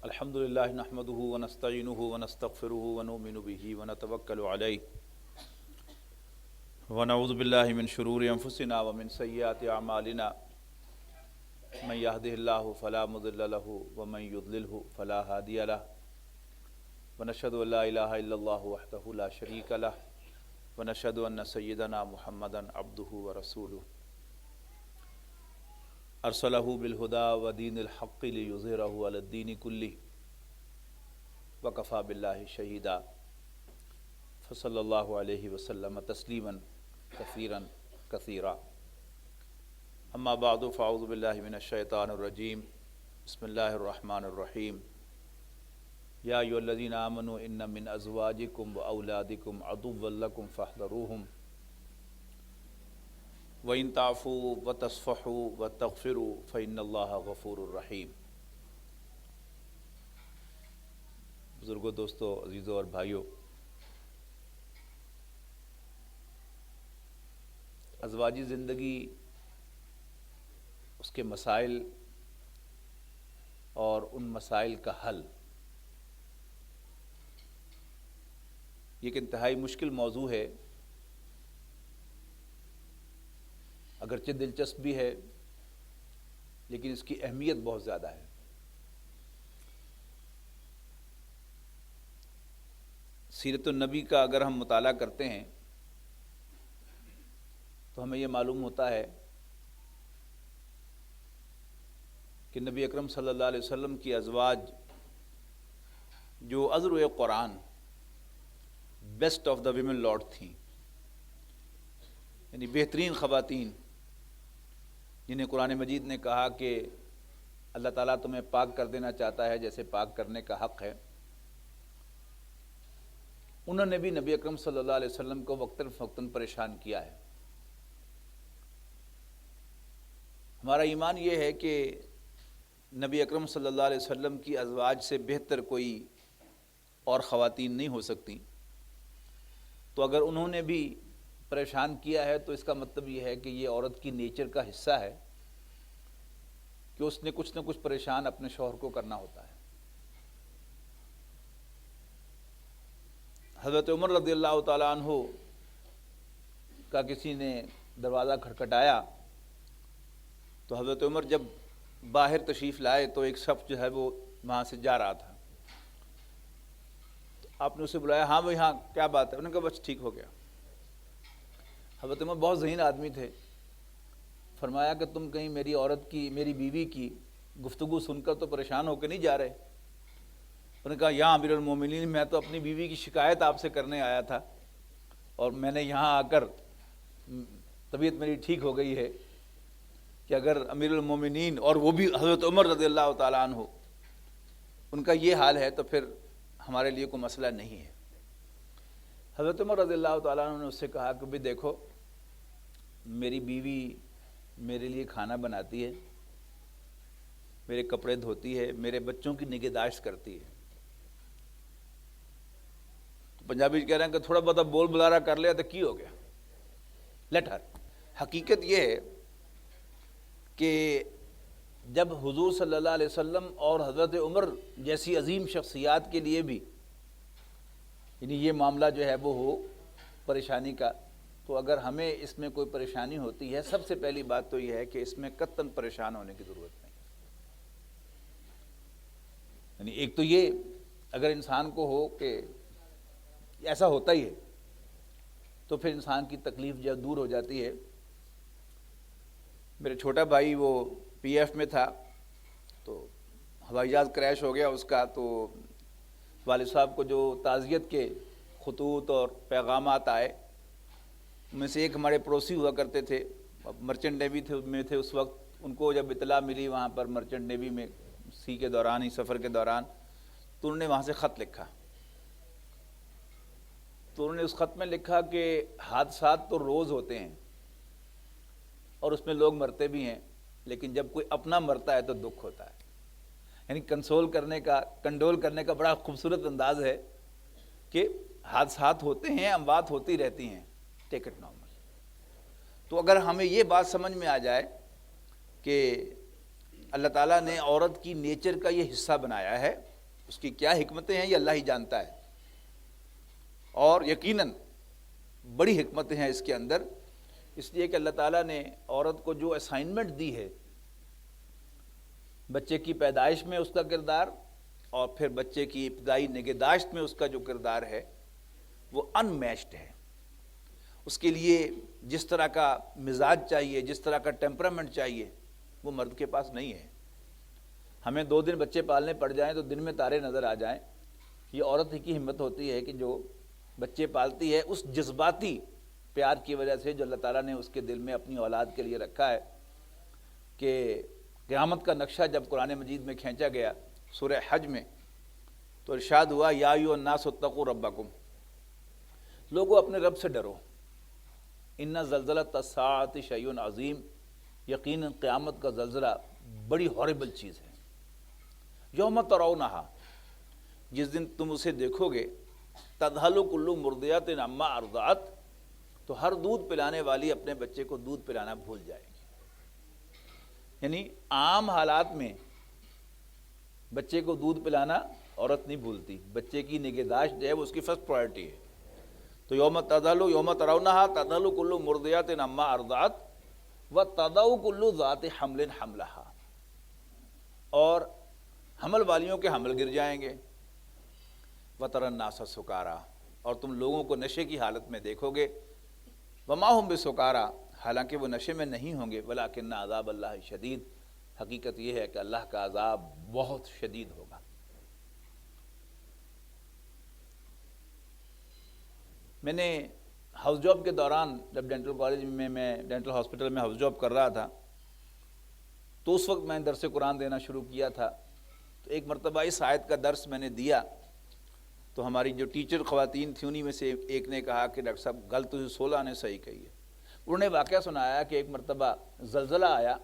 الحمدللہ نحمدہ ونستعینہ ونستغفرہ ونؤمن بہ ونتوکل علیہ ونعوذ باللہ من شرور انفسنا ومن سیئات اعمالنا من یہدہ اللہ فلا مضل لہ ومن یضللہ فلا ہادی لہ ونشہد ان لا الہ الا اللہ وحدہ لا شریک لہ ونشہد ان سیدنا محمدا عبدہ ورسولہ ارسلہ بالہدی ودین الحق لیظہرہ علی الدین کلہ وکفی باللہ شہیدا فصلی اللہ علیہ وسلم تسلیما کثیرا کثیرا اما بعد فاعوذ باللہ من الشیطان الرجیم بسم اللہ الرحمن الرحیم یا ایھا الذین آمنوا ان من ازواجکم واولادکم عدوا لکم فاحذروہم وَإِن تَعْفُوا وَتَصْفَحُوا وَتَغْفِرُوا فَإِنَّ اللَّهَ غَفُورٌ رَحِيمٌ۔ بزرگوں، دوستوں، عزیزوں اور بھائیوں، ازواجی زندگی، اس کے مسائل اور ان مسائل کا حل، یہ ایک انتہائی مشکل موضوع ہے، اگرچہ دلچسپ بھی ہے لیکن اس کی اہمیت بہت زیادہ ہے۔ سیرت النبی کا اگر ہم مطالعہ کرتے ہیں تو ہمیں یہ معلوم ہوتا ہے کہ نبی اکرم صلی اللہ علیہ وسلم کی ازواج جو اذرع قرآن، بیسٹ آف دا ویمن لاٹ تھیں، یعنی بہترین خواتین، جنہیں قرآن مجید نے کہا کہ اللہ تعالیٰ تمہیں پاک کر دینا چاہتا ہے جیسے پاک کرنے کا حق ہے، انہوں نے بھی نبی اکرم صلی اللہ علیہ وسلم کو وقتاً فوقتاً پریشان کیا ہے۔ ہمارا ایمان یہ ہے کہ نبی اکرم صلی اللہ علیہ وسلم کی ازواج سے بہتر کوئی اور خواتین نہیں ہو سکتی، تو اگر انہوں نے بھی پریشان کیا ہے تو اس کا مطلب یہ ہے کہ یہ عورت کی نیچر کا حصہ ہے کہ اس نے کچھ نہ کچھ پریشان اپنے شوہر کو کرنا ہوتا ہے۔ حضرت عمر رضی اللہ تعالیٰ عنہ کا کسی نے دروازہ کھٹکھٹایا تو حضرت عمر جب باہر تشریف لائے تو ایک شخص جو ہے وہ وہاں سے جا رہا تھا، تو آپ نے اسے بلایا، ہاں بھائی ہاں کیا بات ہے؟ انہوں نے کہا بس ٹھیک ہو گیا۔ حضرت عمر بہت ذہین آدمی تھے، فرمایا کہ تم کہیں میری عورت کی، میری بیوی کی گفتگو سن کر تو پریشان ہو کے نہیں جا رہے؟ انہوں نے کہا یا امیر المومنین، میں تو اپنی بیوی کی شکایت آپ سے کرنے آیا تھا، اور میں نے یہاں آ کر طبیعت میری ٹھیک ہو گئی ہے کہ اگر امیر المومنین اور وہ بھی حضرت عمر رضی اللہ تعالیٰ عنہ ان کا یہ حال ہے تو پھر ہمارے لیے کوئی مسئلہ نہیں ہے۔ حضرت عمر رضی اللہ تعالیٰ عنہ نے اس سے کہا کہ بھی دیکھو، میری بیوی میرے لیے کھانا بناتی ہے، میرے کپڑے دھوتی ہے، میرے بچوں کی نگہداشت کرتی ہے۔ تو پنجابی کہہ رہے ہیں کہ تھوڑا بہت بول بلارا کر لیا تو کی ہو گیا، لیٹ ہر۔ حقیقت یہ ہے کہ جب حضور صلی اللہ علیہ وسلم اور حضرت عمر جیسی عظیم شخصیات کے لیے بھی یعنی یہ معاملہ جو ہے وہ ہو پریشانی کا، تو اگر ہمیں اس میں کوئی پریشانی ہوتی ہے، سب سے پہلی بات تو یہ ہے کہ اس میں قطعاً پریشان ہونے کی ضرورت نہیں۔ یعنی ایک تو یہ اگر انسان کو ہو کہ ایسا ہوتا ہی ہے تو پھر انسان کی تکلیف جب دور ہو جاتی ہے۔ میرے چھوٹا بھائی وہ پی ایف میں تھا تو ہوائی جہاز کریش ہو گیا اس کا، تو والد صاحب کو جو تعزیت کے خطوط اور پیغامات آئے، ان میں سے ایک ہمارے پڑوسی ہوا کرتے تھے، مرچنٹ نیوی میں تھے اس وقت، ان کو جب اطلاع ملی وہاں پر مرچنٹ نیوی میں سی کے دوران ہی، سفر کے دوران، تو انہوں نے وہاں سے خط لکھا، تو انہوں نے اس خط میں لکھا کہ حادثات تو روز ہوتے ہیں اور اس میں لوگ مرتے بھی ہیں، لیکن جب کوئی اپنا مرتا ہے تو دکھ ہوتا ہے۔ یعنی کنڈول کرنے کا بڑا خوبصورت انداز ہے کہ حادثات ہوتے ہیں، اموات ہوتی رہتی ہیں، ٹیک اٹ نارمل۔ تو اگر ہمیں یہ بات سمجھ میں آ جائے کہ اللہ تعالیٰ نے عورت کی نیچر کا یہ حصہ بنایا ہے، اس کی کیا حکمتیں ہیں یہ اللہ ہی جانتا ہے، اور یقیناً بڑی حکمتیں ہیں اس کے اندر، اس لیے کہ اللہ تعالیٰ نے عورت کو جو اسائنمنٹ دی ہے، بچے کی پیدائش میں اس کا کردار اور پھر بچے کی ابتدائی نگہداشت میں اس کا جو کردار ہے وہ ان میچڈ ہے۔ اس کے لیے جس طرح کا مزاج چاہیے، جس طرح کا ٹیمپرامنٹ چاہیے، وہ مرد کے پاس نہیں ہے۔ ہمیں 2 دن بچے پالنے پڑ جائیں تو دن میں تارے نظر آ جائیں، یہ عورت ہی کی ہمت ہوتی ہے کہ جو بچے پالتی ہے اس جذباتی پیار کی وجہ سے جو اللہ تعالیٰ نے اس کے دل میں اپنی اولاد کے لیے رکھا ہے، کہ قیامت کا نقشہ جب قرآن مجید میں کھینچا گیا سورہ حج میں تو ارشاد ہوا یا ایھا الناس اتقوا ربکم، لوگوں اپنے رب سے ڈرو، ان زلزلۃ الساعۃ شیء عظیم، یقیناً قیامت کا زلزلہ بڑی ہاربل چیز ہے۔ یوم ترونھا، جس دن تم اسے دیکھو گے، تذہل کل مرضعۃ عما ارضعت، تو ہر دودھ پلانے والی اپنے بچے کو دودھ پلانا بھول جائے گی۔ یعنی عام حالات میں بچے کو دودھ پلانا عورت نہیں بھولتی، بچے کی نگہداشت جو ہے وہ اس کی فرسٹ پرائرٹی ہے۔ تو یوم ترونھا تذہل کل مرضعۃ عما ارضعت وتضع کل ذات حمل حملھا، اور حمل والیوں کے حمل گر جائیں گے۔ وتری الناس سکارا، اور تم لوگوں کو نشے کی حالت میں دیکھو گے۔ وما ھم بسکارا، حالانکہ وہ نشے میں نہیں ہوں گے، ولکن عذاب اللہ شدید، حقیقت یہ ہے کہ اللہ کا عذاب بہت شدید ہوگا۔ میں نے ہاؤس جاب کے دوران جب ڈینٹل کالج میں ڈینٹل ہاسپٹل میں ہاؤس جاب کر رہا تھا تو اس وقت میں نے درس قرآن دینا شروع کیا تھا، تو ایک مرتبہ اس آیت کا درس میں نے دیا تو ہماری جو ٹیچر خواتین تھیں انہی میں سے ایک نے کہا کہ ڈاکٹر صاحب گل تو 16 نے صحیح کہی ہے۔ انہوں نے واقعہ سنایا کہ ایک مرتبہ زلزلہ آیا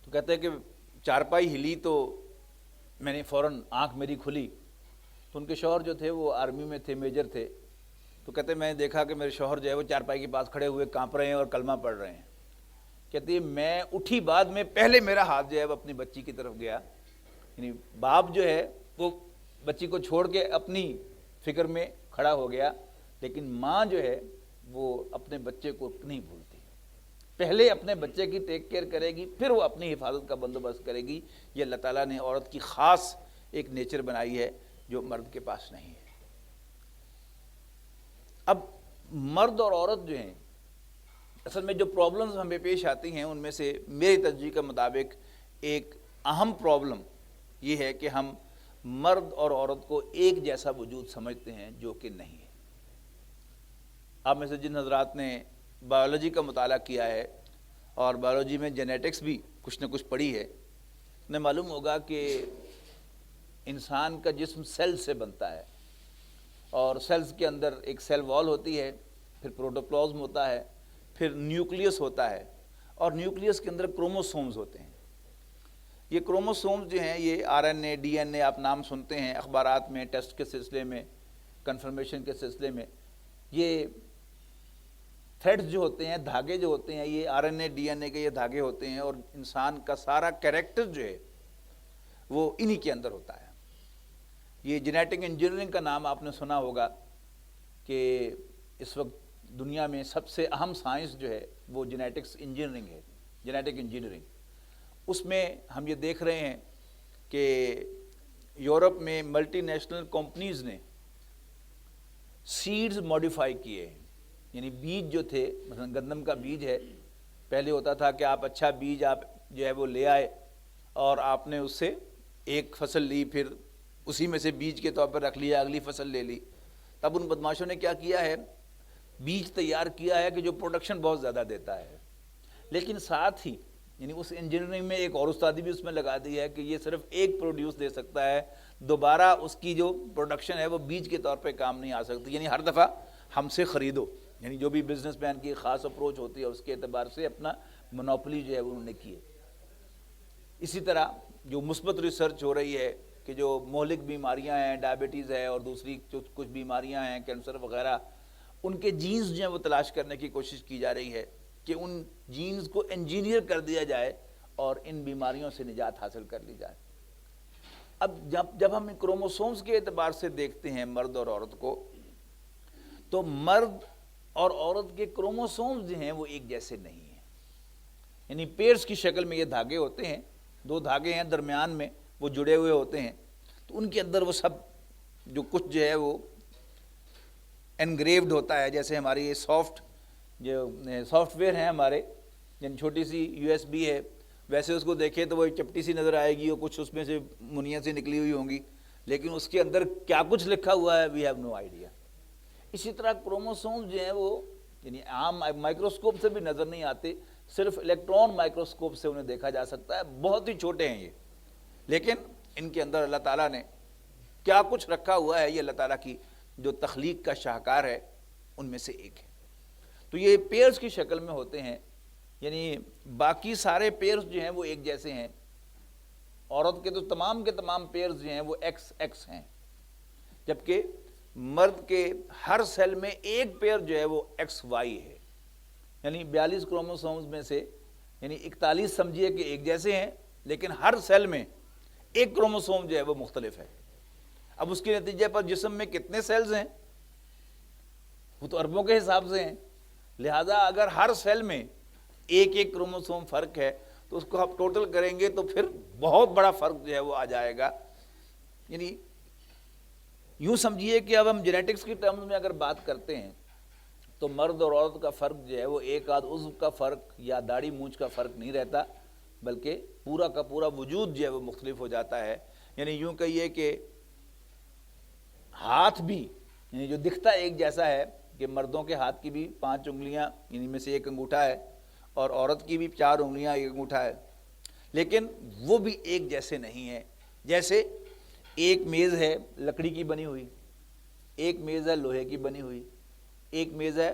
تو کہتے ہیں کہ چارپائی ہلی تو میں نے فوراً آنکھ میری کھلی تو ان کے شوہر جو تھے وہ آرمی میں تھے، میجر تھے، تو کہتے ہیں میں نے دیکھا کہ میرے شوہر جو ہے وہ چارپائی کے پاس کھڑے ہوئے کانپ رہے ہیں اور کلمہ پڑھ رہے ہیں۔ کہتے ہیں میں اٹھی بعد میں پہلے میرا ہاتھ جو ہے وہ اپنی بچی کی طرف گیا، یعنی باپ جو ہے وہ بچی کو چھوڑ کے اپنی فکر میں کھڑا ہو گیا، لیکن ماں جو ہے وہ اپنے بچے کو نہیں بھولتی، پہلے اپنے بچے کی ٹیک کیئر کرے گی، پھر وہ اپنی حفاظت کا بندوبست کرے گی۔ یہ اللہ تعالیٰ نے عورت کی خاص ایک نیچر بنائی ہے جو مرد کے پاس نہیں ہے۔ اب مرد اور عورت جو ہیں، اصل میں جو پرابلمز ہمیں پیش آتی ہیں ان میں سے میری تجزیے کے مطابق ایک اہم پرابلم یہ ہے کہ ہم مرد اور عورت کو ایک جیسا وجود سمجھتے ہیں جو کہ نہیں ہے۔ آپ میں سے جن حضرات نے بایولوجی کا مطالعہ کیا ہے اور بایولوجی میں جینیٹکس بھی کچھ نہ کچھ پڑھی ہے، انہیں معلوم ہوگا کہ انسان کا جسم سیل سے بنتا ہے، اور سیلز کے اندر ایک سیل وال ہوتی ہے، پھر پروٹوپلازم ہوتا ہے، پھر نیوکلیس ہوتا ہے، اور نیوکلیس کے اندر کروموسومز ہوتے ہیں۔ یہ کروموسومز جو ہیں یہ R N A, D N A آپ نام سنتے ہیں اخبارات میں، ٹیسٹ کے سلسلے میں، کنفرمیشن کے سلسلے میں، یہ تھریڈز جو ہوتے ہیں، دھاگے جو ہوتے ہیں، یہ R N A D N A کے یہ دھاگے ہوتے ہیں، اور انسان کا سارا کیریکٹر جو ہے وہ انہی کے اندر ہوتا ہے۔ یہ جینیٹک انجینئرنگ کا نام آپ نے سنا ہوگا کہ اس وقت دنیا میں سب سے اہم سائنس جو ہے وہ جینیٹکس انجینئرنگ ہے، جینیٹک انجینئرنگ۔ اس میں ہم یہ دیکھ رہے ہیں کہ یورپ میں ملٹی نیشنل کمپنیز نے سیڈز ماڈیفائی کیے ہیں، یعنی بیج جو تھے، مثلا گندم کا بیج ہے، پہلے ہوتا تھا کہ آپ اچھا بیج آپ جو ہے وہ لے آئے اور آپ نے اس سے ایک فصل لی، پھر اسی میں سے بیج کے طور پر رکھ لیا، اگلی فصل لے لی۔ تب ان بدماشوں نے کیا کیا ہے، بیج تیار کیا ہے کہ جو پروڈکشن بہت زیادہ دیتا ہے، لیکن ساتھ ہی یعنی اس انجینئرنگ میں ایک اور استادی بھی اس میں لگا دی ہے کہ یہ صرف ایک پروڈیوس دے سکتا ہے، دوبارہ اس کی جو پروڈکشن ہے وہ بیج کے طور پہ کام نہیں آ سکتی، یعنی ہر دفعہ ہم سے خریدو، یعنی جو بھی بزنس مین کی خاص اپروچ ہوتی ہے اس کے اعتبار سے اپنا مونوپلی جو ہے وہ انہوں نے کی ہے۔ اسی طرح جو مثبت ریسرچ ہو رہی ہے کہ جو مہلک بیماریاں ہیں، ڈائبٹیز ہے اور دوسری جو کچھ بیماریاں ہیں، کینسر وغیرہ، ان کے جینز جو ہیں وہ تلاش کرنے کی کوشش کی جا رہی ہے کہ ان جینز کو انجینئر کر دیا جائے اور ان بیماریوں سے نجات حاصل کر لی جائے۔ اب جب ہم کروموسومز کے اعتبار سے دیکھتے ہیں مرد اور عورت کو، تو مرد اور عورت کے کروموسومز جو ہیں وہ ایک جیسے نہیں ہیں، یعنی پیئرز کی شکل میں یہ دھاگے ہوتے ہیں، دو دھاگے ہیں درمیان میں وہ جڑے ہوئے ہوتے ہیں، تو ان کے اندر وہ سب جو کچھ جو ہے وہ انگریوڈ ہوتا ہے، جیسے ہماری یہ سافٹ ویئر ہیں ہمارے، یعنی چھوٹی سی یو ایس بی ہے، ویسے اس کو دیکھیں تو وہ چپٹی سی نظر آئے گی اور کچھ اس میں سے منیاں سی نکلی ہوئی ہوں گی، لیکن اس کے اندر کیا کچھ لکھا ہوا ہے وی ہیو نو آئیڈیا۔ اسی طرح کروموسوم جو ہیں وہ یعنی عام مائکروسکوپ سے بھی نظر نہیں آتے، صرف الیکٹران مائکروسکوپ سے انہیں دیکھا جا سکتا ہے، بہت ہی چھوٹے ہیں یہ، لیکن ان کے اندر اللہ تعالیٰ نے کیا کچھ رکھا ہوا ہے، یہ اللہ تعالیٰ کی جو تخلیق کا شاہکار ہے ان میں سے ایک ہے۔ تو یہ پیئرز کی شکل میں ہوتے ہیں، یعنی باقی سارے پیئرز جو ہیں وہ ایک جیسے ہیں، عورت کے تو تمام کے تمام پیئرز جو ہیں وہ ایکس ایکس ہیں، جبکہ مرد کے ہر سیل میں ایک پیئر جو ہے وہ ایکس وائی ہے، یعنی 42 کروموسومز میں سے یعنی 41 سمجھیے کہ ایک جیسے ہیں، لیکن ہر سیل میں ایک کروموسوم جو ہے وہ مختلف ہے۔ اب اس کے نتیجے پر جسم میں کتنے سیلز ہیں وہ تو اربوں کے حساب سے ہیں، لہذا اگر ہر سیل میں ایک ایک کروموسوم فرق ہے تو اس کو آپ ٹوٹل کریں گے تو پھر بہت بڑا فرق جو ہے وہ آ جائے گا۔ یعنی یوں سمجھیے کہ اب ہم جینیٹکس کی ٹرمز میں اگر بات کرتے ہیں تو مرد اور عورت کا فرق جو ہے وہ ایک آدھ عضو کا فرق یا داڑھی مونچھ کا فرق نہیں رہتا، بلکہ پورا کا پورا وجود جو ہے وہ مختلف ہو جاتا ہے۔ یعنی یوں کہیے کہ ہاتھ بھی یعنی جو دکھتا ایک جیسا ہے کہ مردوں کے ہاتھ کی بھی 5 انگلیاں ان میں سے ایک انگوٹھا ہے اور عورت کی بھی 4 انگلیاں ایک انگوٹھا ہے، لیکن وہ بھی ایک جیسے نہیں ہیں۔ جیسے ایک میز ہے لکڑی کی بنی ہوئی، ایک میز ہے لوہے کی بنی ہوئی، ایک میز ہے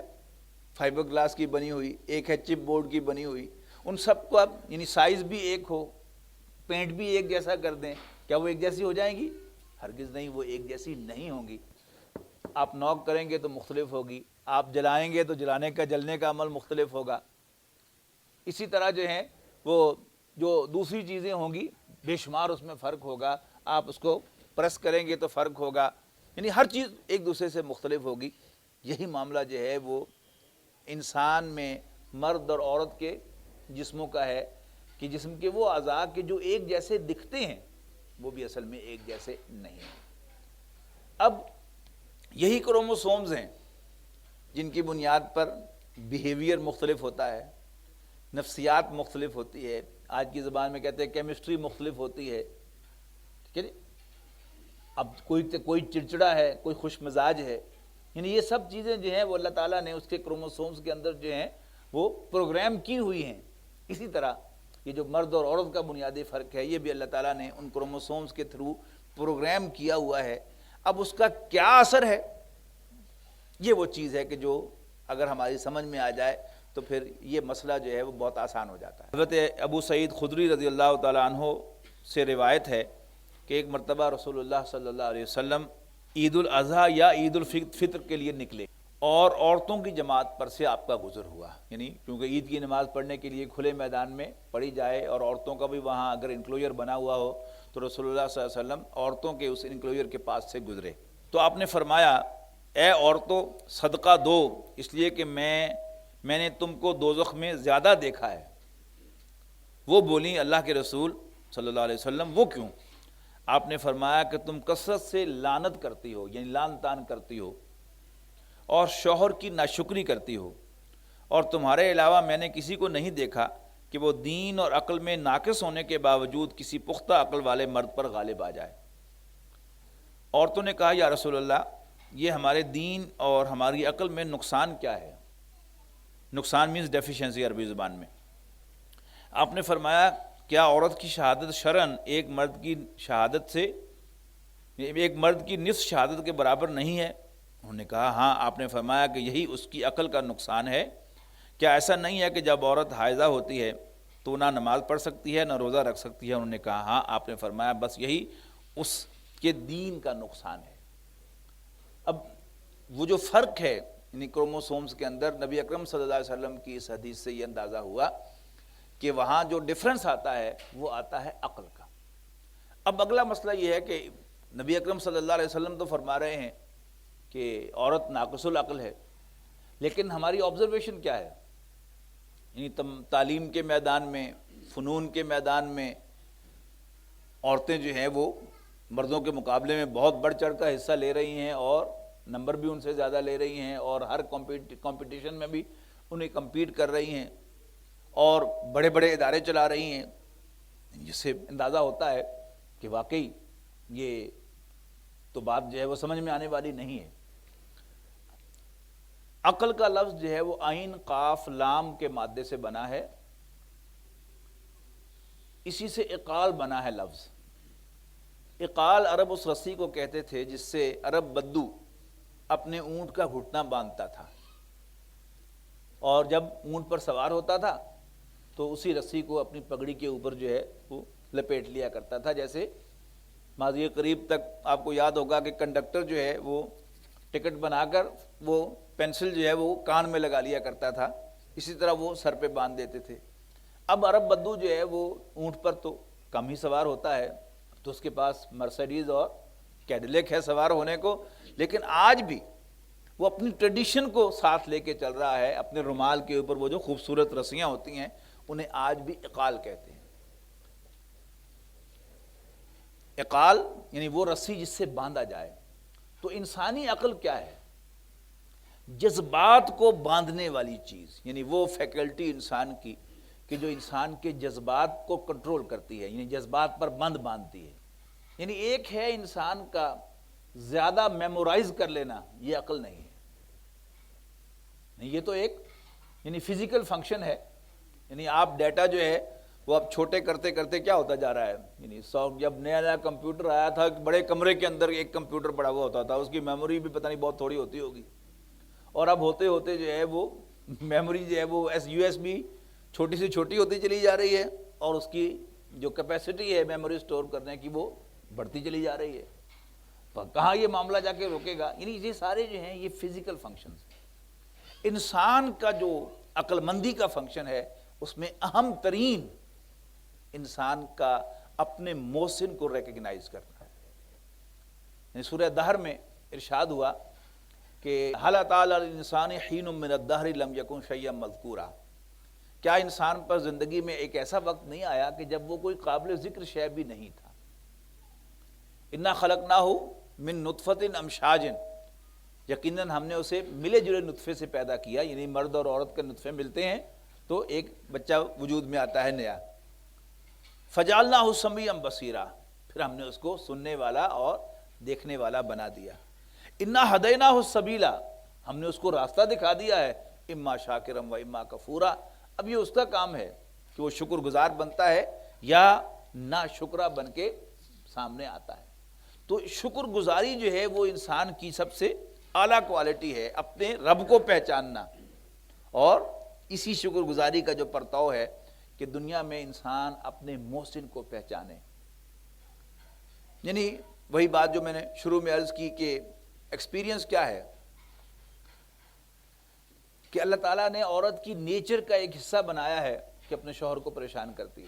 فائبر گلاس کی بنی ہوئی، ایک ہے چپ بورڈ کی بنی ہوئی، ان سب کو آپ یعنی سائز بھی ایک ہو، پینٹ بھی ایک جیسا کر دیں، کیا وہ ایک جیسی ہو جائیں گی؟ ہرگز نہیں، وہ ایک جیسی نہیں ہوں گی۔ آپ نوک کریں گے تو مختلف ہوگی، آپ جلائیں گے تو جلانے کا جلنے کا عمل مختلف ہوگا۔ اسی طرح جو ہیں وہ جو دوسری چیزیں ہوں گی بے شمار اس میں فرق ہوگا، آپ اس کو پریس کریں گے تو فرق ہوگا، یعنی ہر چیز ایک دوسرے سے مختلف ہوگی۔ یہی معاملہ جو ہے وہ انسان میں مرد اور عورت کے جسموں کا ہے کہ جسم کے وہ اعضاء کے جو ایک جیسے دکھتے ہیں وہ بھی اصل میں ایک جیسے نہیں ہیں۔ اب یہی کروموسومز ہیں جن کی بنیاد پر بیہیویئر مختلف ہوتا ہے، نفسیات مختلف ہوتی ہے، آج کی زبان میں کہتے ہیں کیمسٹری مختلف ہوتی ہے، ٹھیک ہے۔ اب کوئی چڑچڑا ہے، کوئی خوش مزاج ہے، یعنی یہ سب چیزیں جو ہیں وہ اللہ تعالیٰ نے اس کے کروموسومز کے اندر جو ہیں وہ پروگرام کی ہوئی ہیں۔ اسی طرح یہ جو مرد اور عورت کا بنیادی فرق ہے یہ بھی اللہ تعالیٰ نے ان کروموسومز کے تھرو پروگرام کیا ہوا ہے۔ اب اس کا کیا اثر ہے، یہ وہ چیز ہے کہ جو اگر ہماری سمجھ میں آ جائے تو پھر یہ مسئلہ جو ہے وہ بہت آسان ہو جاتا ہے۔ حضرت ابو سعید خدری رضی اللہ تعالیٰ عنہ سے روایت ہے کہ ایک مرتبہ رسول اللہ صلی اللہ علیہ وسلم عید الاضحیٰ یا عید الفطر کے لیے نکلے اور عورتوں کی جماعت پر سے آپ کا گزر ہوا، یعنی کیونکہ عید کی نماز پڑھنے کے لیے کھلے میدان میں پڑھی جائے اور عورتوں کا بھی وہاں اگر انکلوژر بنا ہوا ہو تو رسول اللہ صلی اللہ علیہ وسلم عورتوں کے اس انکلوژر کے پاس سے گزرے تو آپ نے فرمایا اے عورتوں صدقہ دو، اس لیے کہ میں نے تم کو دوزخ میں زیادہ دیکھا ہے۔ وہ بولیں اللہ کے رسول صلی اللہ علیہ وسلم وہ کیوں؟ آپ نے فرمایا کہ تم کثرت سے لعنت کرتی ہو، یعنی لعن طعن کرتی ہو اور شوہر کی ناشکری کرتی ہو، اور تمہارے علاوہ میں نے کسی کو نہیں دیکھا کہ وہ دین اور عقل میں ناقص ہونے کے باوجود کسی پختہ عقل والے مرد پر غالب آ جائے۔ عورتوں نے کہا یا رسول اللہ یہ ہمارے دین اور ہماری عقل میں نقصان کیا ہے؟ نقصان مینز ڈیفیشنسی عربی زبان میں۔ آپ نے فرمایا کیا عورت کی شہادت شرعاً ایک مرد کی شہادت سے ایک مرد کی نصف شہادت کے برابر نہیں ہے؟ انہوں نے کہا ہاں۔ آپ نے فرمایا کہ یہی اس کی عقل کا نقصان ہے، کیا ایسا نہیں ہے کہ جب عورت حائضہ ہوتی ہے تو نہ نماز پڑھ سکتی ہے نہ روزہ رکھ سکتی ہے؟ انہوں نے کہا ہاں۔ آپ نے فرمایا بس یہی اس کے دین کا نقصان ہے۔ اب وہ جو فرق ہے یعنی کروموسومز کے اندر، نبی اکرم صلی اللہ علیہ وسلم کی اس حدیث سے یہ اندازہ ہوا کہ وہاں جو ڈفرنس آتا ہے وہ آتا ہے عقل کا۔ اب اگلا مسئلہ یہ ہے کہ نبی اکرم صلی اللہ علیہ وسلم تو فرما رہے ہیں کہ عورت ناقص العقل ہے، لیکن ہماری آبزرویشن کیا ہے؟ یعنی تعلیم کے میدان میں، فنون کے میدان میں عورتیں جو ہیں وہ مردوں کے مقابلے میں بہت بڑھ چڑھ کر حصہ لے رہی ہیں، اور نمبر بھی ان سے زیادہ لے رہی ہیں، اور ہر کمپٹیشن میں بھی انہیں کمپیٹ کر رہی ہیں، اور بڑے بڑے ادارے چلا رہی ہیں، جس سے اندازہ ہوتا ہے کہ واقعی یہ تو بات جو ہے وہ سمجھ میں آنے والی نہیں ہے۔ عقل کا لفظ جو ہے وہ عین قاف لام کے مادے سے بنا ہے، اسی سے عقال بنا ہے لفظ۔ عقال عرب اس رسی کو کہتے تھے جس سے عرب بدو اپنے اونٹ کا گھٹنا باندھتا تھا، اور جب اونٹ پر سوار ہوتا تھا تو اسی رسی کو اپنی پگڑی کے اوپر جو ہے وہ لپیٹ لیا کرتا تھا۔ جیسے ماضی قریب تک آپ کو یاد ہوگا کہ کنڈکٹر جو ہے وہ ٹکٹ بنا کر وہ پینسل جو ہے وہ کان میں لگا لیا کرتا تھا، اسی طرح وہ سر پہ باندھ دیتے تھے۔ اب عرب بدو جو ہے وہ اونٹ پر تو کم ہی سوار ہوتا ہے، تو اس کے پاس مرسیڈیز اور کیڈیلیک ہے سوار ہونے کو، لیکن آج بھی وہ اپنی ٹریڈیشن کو ساتھ لے کے چل رہا ہے۔ اپنے رومال کے اوپر وہ جو خوبصورت رسیاں ہوتی ہیں انہیں آج بھی عقال کہتے ہیں۔ عقال یعنی وہ رسی جس سے باندھا جائے۔ تو انسانی عقل کیا ہے؟ جذبات کو باندھنے والی چیز، یعنی وہ فیکلٹی انسان کی کہ جو انسان کے جذبات کو کنٹرول کرتی ہے، یعنی جذبات پر بند باندھتی ہے۔ یعنی ایک ہے انسان کا زیادہ میمورائز کر لینا، یہ عقل نہیں ہے، نہیں، یہ تو ایک یعنی فزیکل فنکشن ہے۔ یعنی آپ ڈیٹا جو ہے وہ اب چھوٹے کرتے کرتے کیا ہوتا جا رہا ہے؟ یعنی جب نیا کمپیوٹر آیا تھا، بڑے کمرے کے اندر ایک کمپیوٹر پڑا ہوا ہوتا تھا، اس کی میموری بھی پتہ نہیں بہت تھوڑی ہوتی ہوگی، اور اب ہوتے ہوتے جو ہے وہ میموری جو ہے وہ یو ایس بی چھوٹی سے چھوٹی ہوتی چلی جا رہی ہے، اور اس کی جو کیپیسٹی ہے میموری سٹور کرنے کی وہ بڑھتی چلی جا رہی ہے۔ کہاں یہ معاملہ جا کے روکے گا؟ یعنی یہ سارے جو ہیں یہ فزیکل فنکشنز ہیں۔ انسان کا جو عقل مندی کا فنکشن ہے اس میں اہم ترین انسان کا اپنے محسن کو ریکگنائز کرنا ہے۔ یعنی سورہ دہر میں ارشاد ہوا کہ هل اتى على الانسان حين من الدهر لم يكن شيئا مذكورا، کیا انسان پر زندگی میں ایک ایسا وقت نہیں آیا کہ جب وہ کوئی قابل ذکر شے بھی نہیں تھا؟ انا خلقناه من نطفة امشاج، یقیناً ہم نے اسے ملے جلے نطفے سے پیدا کیا، یعنی مرد اور عورت کے نطفے ملتے ہیں تو ایک بچہ وجود میں آتا ہے نیا۔ فجعلناه سمیعا بصیرا، پھر ہم نے اس کو سننے والا اور دیکھنے والا بنا دیا۔ انا ہدیناہ السبیل، ہم نے اس کو راستہ دکھا دیا ہے، اما شاکرا و اما کفورا، اب یہ اس کا کام ہے کہ وہ شکر گزار بنتا ہے یا نا شکرہ بن کے سامنے آتا ہے۔ تو شکر گزاری جو ہے وہ انسان کی سب سے اعلیٰ کوالٹی ہے، اپنے رب کو پہچاننا، اور اسی شکر گزاری کا جو پرتاؤ ہے کہ دنیا میں انسان اپنے محسن کو پہچانے۔ یعنی وہی بات جو میں نے شروع میں عرض کی کہ ایکسپیرینس کیا ہے کہ اللہ تعالیٰ نے عورت کی نیچر کا ایک حصہ بنایا ہے کہ اپنے شوہر کو پریشان کرتی ہے۔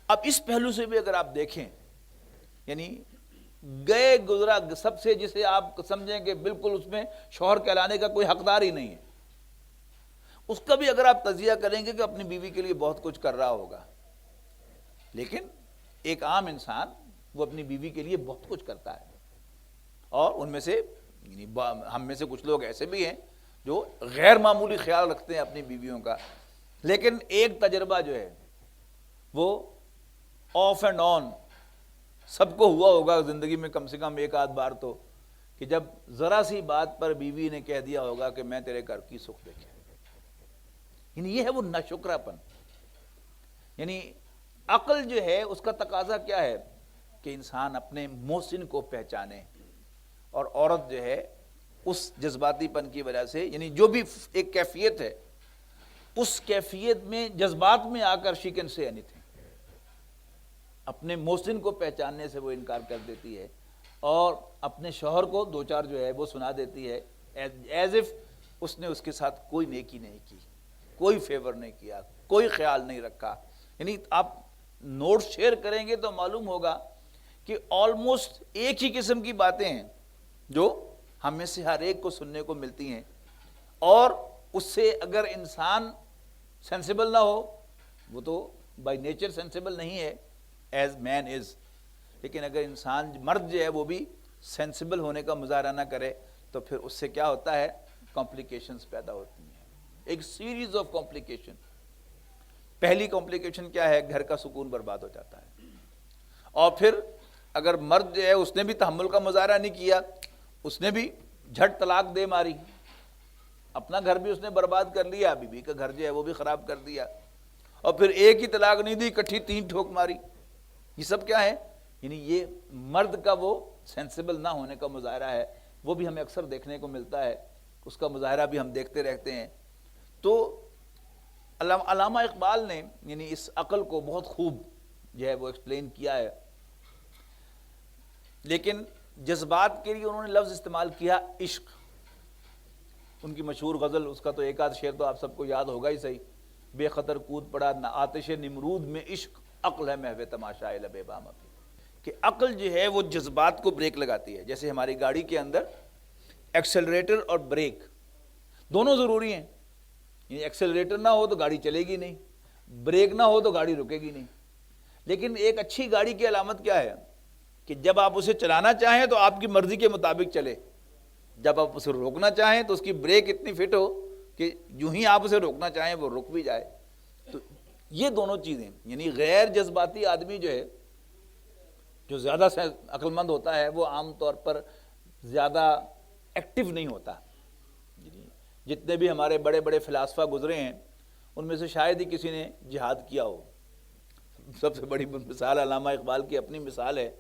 اب اس پہلو سے بھی اگر آپ دیکھیں، یعنی گئے گزرا سب سے جسے آپ سمجھیں کہ بالکل اس میں شوہر کہلانے کا کوئی حقدار ہی نہیں ہے، اس کا بھی اگر آپ تجزیہ کریں گے کہ اپنی بیوی کے لیے بہت کچھ کر رہا ہوگا، لیکن ایک عام انسان وہ اپنی بیوی کے لیے بہت کچھ کرتا ہے، اور ان میں سے یعنی ہم میں سے کچھ لوگ ایسے بھی ہیں جو غیر معمولی خیال رکھتے ہیں اپنی بیویوں کا، لیکن ایک تجربہ جو ہے وہ آف اینڈ آن سب کو ہوا ہوگا زندگی میں کم سے کم ایک آدھ بار تو، کہ جب ذرا سی بات پر بیوی نے کہہ دیا ہوگا کہ میں تیرے گھر کی سکھ دیکھے، یعنی یہ ہے وہ ناشکرا پن۔ یعنی عقل جو ہے اس کا تقاضا کیا ہے کہ انسان اپنے محسن کو پہچانے، اور عورت جو ہے اس جذباتی پن کی وجہ سے، یعنی جو بھی ایک کیفیت ہے اس کیفیت میں جذبات میں آ کر she can say any thing, اپنے محسن کو پہچاننے سے وہ انکار کر دیتی ہے، اور اپنے شوہر کو دو چار جو ہے وہ سنا دیتی ہے ایز اف اس نے اس کے ساتھ کوئی نیکی نہیں کی۔ کوئی فیور نہیں کیا، کوئی خیال نہیں رکھا. یعنی آپ نوٹ شیئر کریں گے تو معلوم ہوگا کہ آلموسٹ ایک ہی قسم کی باتیں ہیں جو ہم میں سے ہر ایک کو سننے کو ملتی ہیں، اور اس سے اگر انسان سینسیبل نہ ہو، وہ تو بائی نیچر سینسیبل نہیں ہے ایز مین از، لیکن اگر انسان مرد جو ہے وہ بھی سینسیبل ہونے کا مظاہرہ نہ کرے تو پھر اس سے کیا ہوتا ہے، کمپلیکیشنز پیدا ہوتی ہیں، ایک سیریز آف کمپلیکیشن. پہلی کمپلیکیشن کیا ہے، گھر کا سکون برباد ہو جاتا ہے. اور پھر اگر مرد جو ہے اس نے بھی تحمل کا مظاہرہ نہیں کیا، اس نے بھی جھٹ طلاق دے ماری، اپنا گھر بھی اس نے برباد کر لیا، بیوی کا گھر جو ہے وہ بھی خراب کر دیا، اور پھر ایک ہی طلاق نہیں دی، اکٹھی 3 ٹھوک ماری. یہ سب کیا ہے، یعنی یہ مرد کا وہ سینسیبل نہ ہونے کا مظاہرہ ہے. وہ بھی ہمیں اکثر دیکھنے کو ملتا ہے، اس کا مظاہرہ بھی ہم دیکھتے رہتے ہیں. تو علامہ اقبال نے یعنی اس عقل کو بہت خوب جو ہے وہ ایکسپلین کیا ہے، لیکن جذبات کے لیے انہوں نے لفظ استعمال کیا عشق. ان کی مشہور غزل، اس کا تو ایک آدھ شعر تو آپ سب کو یاد ہوگا ہی صحیح، بے خطر کود پڑا نہ آتش نمرود میں عشق، عقل ہے محو تماشائے لب بام پہ. کہ عقل جو ہے وہ جذبات کو بریک لگاتی ہے. جیسے ہماری گاڑی کے اندر ایکسلریٹر اور بریک دونوں ضروری ہیں. یعنی ایکسلریٹر نہ ہو تو گاڑی چلے گی نہیں، بریک نہ ہو تو گاڑی رکے گی نہیں. لیکن ایک اچھی گاڑی کی علامت کیا ہے کہ جب آپ اسے چلانا چاہیں تو آپ کی مرضی کے مطابق چلے، جب آپ اسے روکنا چاہیں تو اس کی بریک اتنی فٹ ہو کہ جو ہی آپ اسے روکنا چاہیں وہ رک بھی جائے. تو یہ دونوں چیزیں، یعنی غیر جذباتی آدمی جو ہے، جو زیادہ عقل مند ہوتا ہے، وہ عام طور پر زیادہ ایکٹیو نہیں ہوتا. جتنے بھی ہمارے بڑے بڑے فلاسفہ گزرے ہیں ان میں سے شاید ہی کسی نے جہاد کیا ہو. سب سے بڑی مثال علامہ اقبال کی اپنی مثال ہے.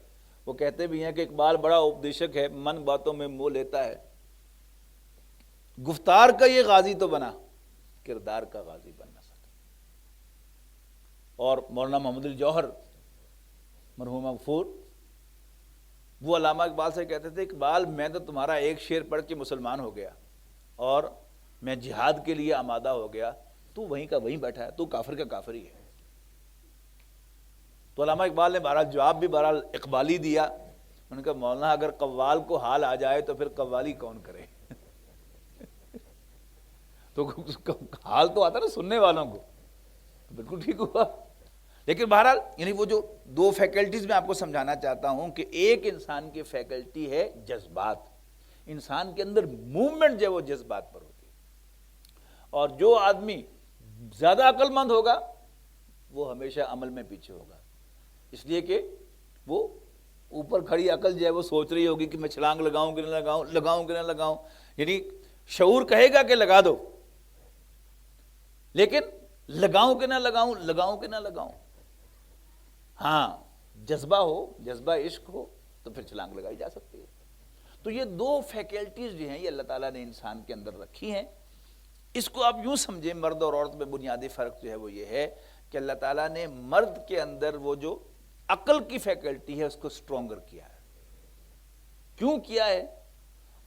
وہ کہتے بھی ہیں کہ اقبال بڑا اپدیشک ہے، من باتوں میں موہ لیتا ہے، گفتار کا یہ غازی تو بنا، کردار کا غازی بن نہ سکا. اور مولانا محمد الجوہر مرحوم مغفور، وہ علامہ اقبال سے کہتے تھے، اقبال میں تو تمہارا ایک شعر پڑھ کے مسلمان ہو گیا اور میں جہاد کے لیے آمادہ ہو گیا، تو وہیں کا وہیں بیٹھا ہے، تو کافر کا کافر ہی ہے. تو علامہ اقبال نے بہرحال جواب بھی بہرحال اقبالی دیا. انہوں نے کہا مولانا اگر قوال کو حال آ جائے تو پھر قوالی کون کرے. تو حال تو آتا نا سننے والوں کو، بالکل ٹھیک ہوا. لیکن بہرحال یعنی وہ جو 2 فیکلٹیز میں آپ کو سمجھانا چاہتا ہوں کہ ایک انسان کی فیکلٹی ہے جذبات. انسان کے اندر موومنٹ جو ہے وہ جذبات پر ہوتی ہے، اور جو آدمی زیادہ عقل مند ہوگا وہ ہمیشہ عمل میں پیچھے ہوگا. اس لیے کہ وہ اوپر کھڑی عقل جو ہے وہ سوچ رہی ہوگی کہ میں چھلانگ لگاؤں کہ نہ لگاؤں، لگاؤں کہ نہ لگاؤں. یعنی شعور کہے گا کہ لگا دو، لیکن لگاؤں کہ نہ لگاؤں، لگاؤں کہ نہ لگاؤں. ہاں جذبہ ہو، جذبہ عشق ہو تو پھر چھلانگ لگائی جا سکتی ہے. تو یہ 2 فیکلٹیز جو ہیں یہ اللہ تعالیٰ نے انسان کے اندر رکھی ہیں. اس کو آپ یوں سمجھیں، مرد اور عورت میں بنیادی فرق جو ہے وہ یہ ہے کہ اللہ تعالیٰ نے مرد کے اندر وہ جو عقل کی فیکلٹی ہے اس کو سٹرونگر کیا ہے. کیوں کیا ہے؟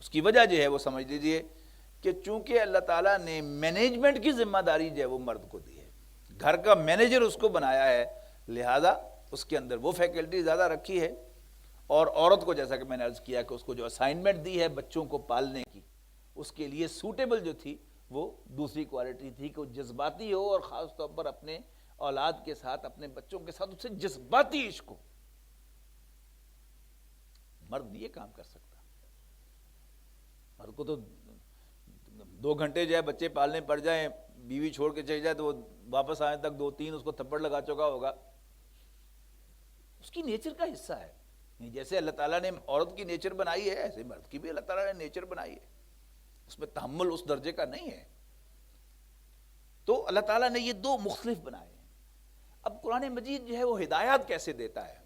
اس کی وجہ جو ہے وہ سمجھ لیجئے کہ چونکہ اللہ تعالیٰ نے مینجمنٹ کی ذمہ داری جو ہے وہ مرد کو دی ہے، گھر کا مینیجر اس کو بنایا ہے، لہذا اس کے اندر وہ فیکلٹی زیادہ رکھی ہے. اور عورت کو جیسا کہ میں نے عرض کیا کہ اس کو جو اسائنمنٹ دی ہے بچوں کو پالنے کی، اس کے لیے سوٹیبل جو تھی وہ دوسری کوالٹی تھی کہ وہ جذباتی ہو، اور خاص طور پر اپنے اولاد کے ساتھ، اپنے بچوں کے ساتھ اس سے جذباتی عشق ہو. مرد یہ کام کر سکتا. مرد کو تو 2 گھنٹے جو ہے بچے پالنے پڑ جائیں، بیوی چھوڑ کے چلی جائے تو وہ واپس آنے تک 2-3 اس کو تھپڑ لگا چکا ہوگا. اس کی نیچر کا حصہ ہے. جیسے اللہ تعالیٰ نے عورت کی نیچر بنائی ہے ایسے مرد کی بھی اللہ تعالیٰ نے نیچر بنائی ہے. اس میں تحمل اس درجے کا نہیں ہے. تو اللہ تعالیٰ نے یہ 2 مختلف بنائے ہیں. اب قرآن مجید جو ہے وہ ہدایات کیسے دیتا ہے،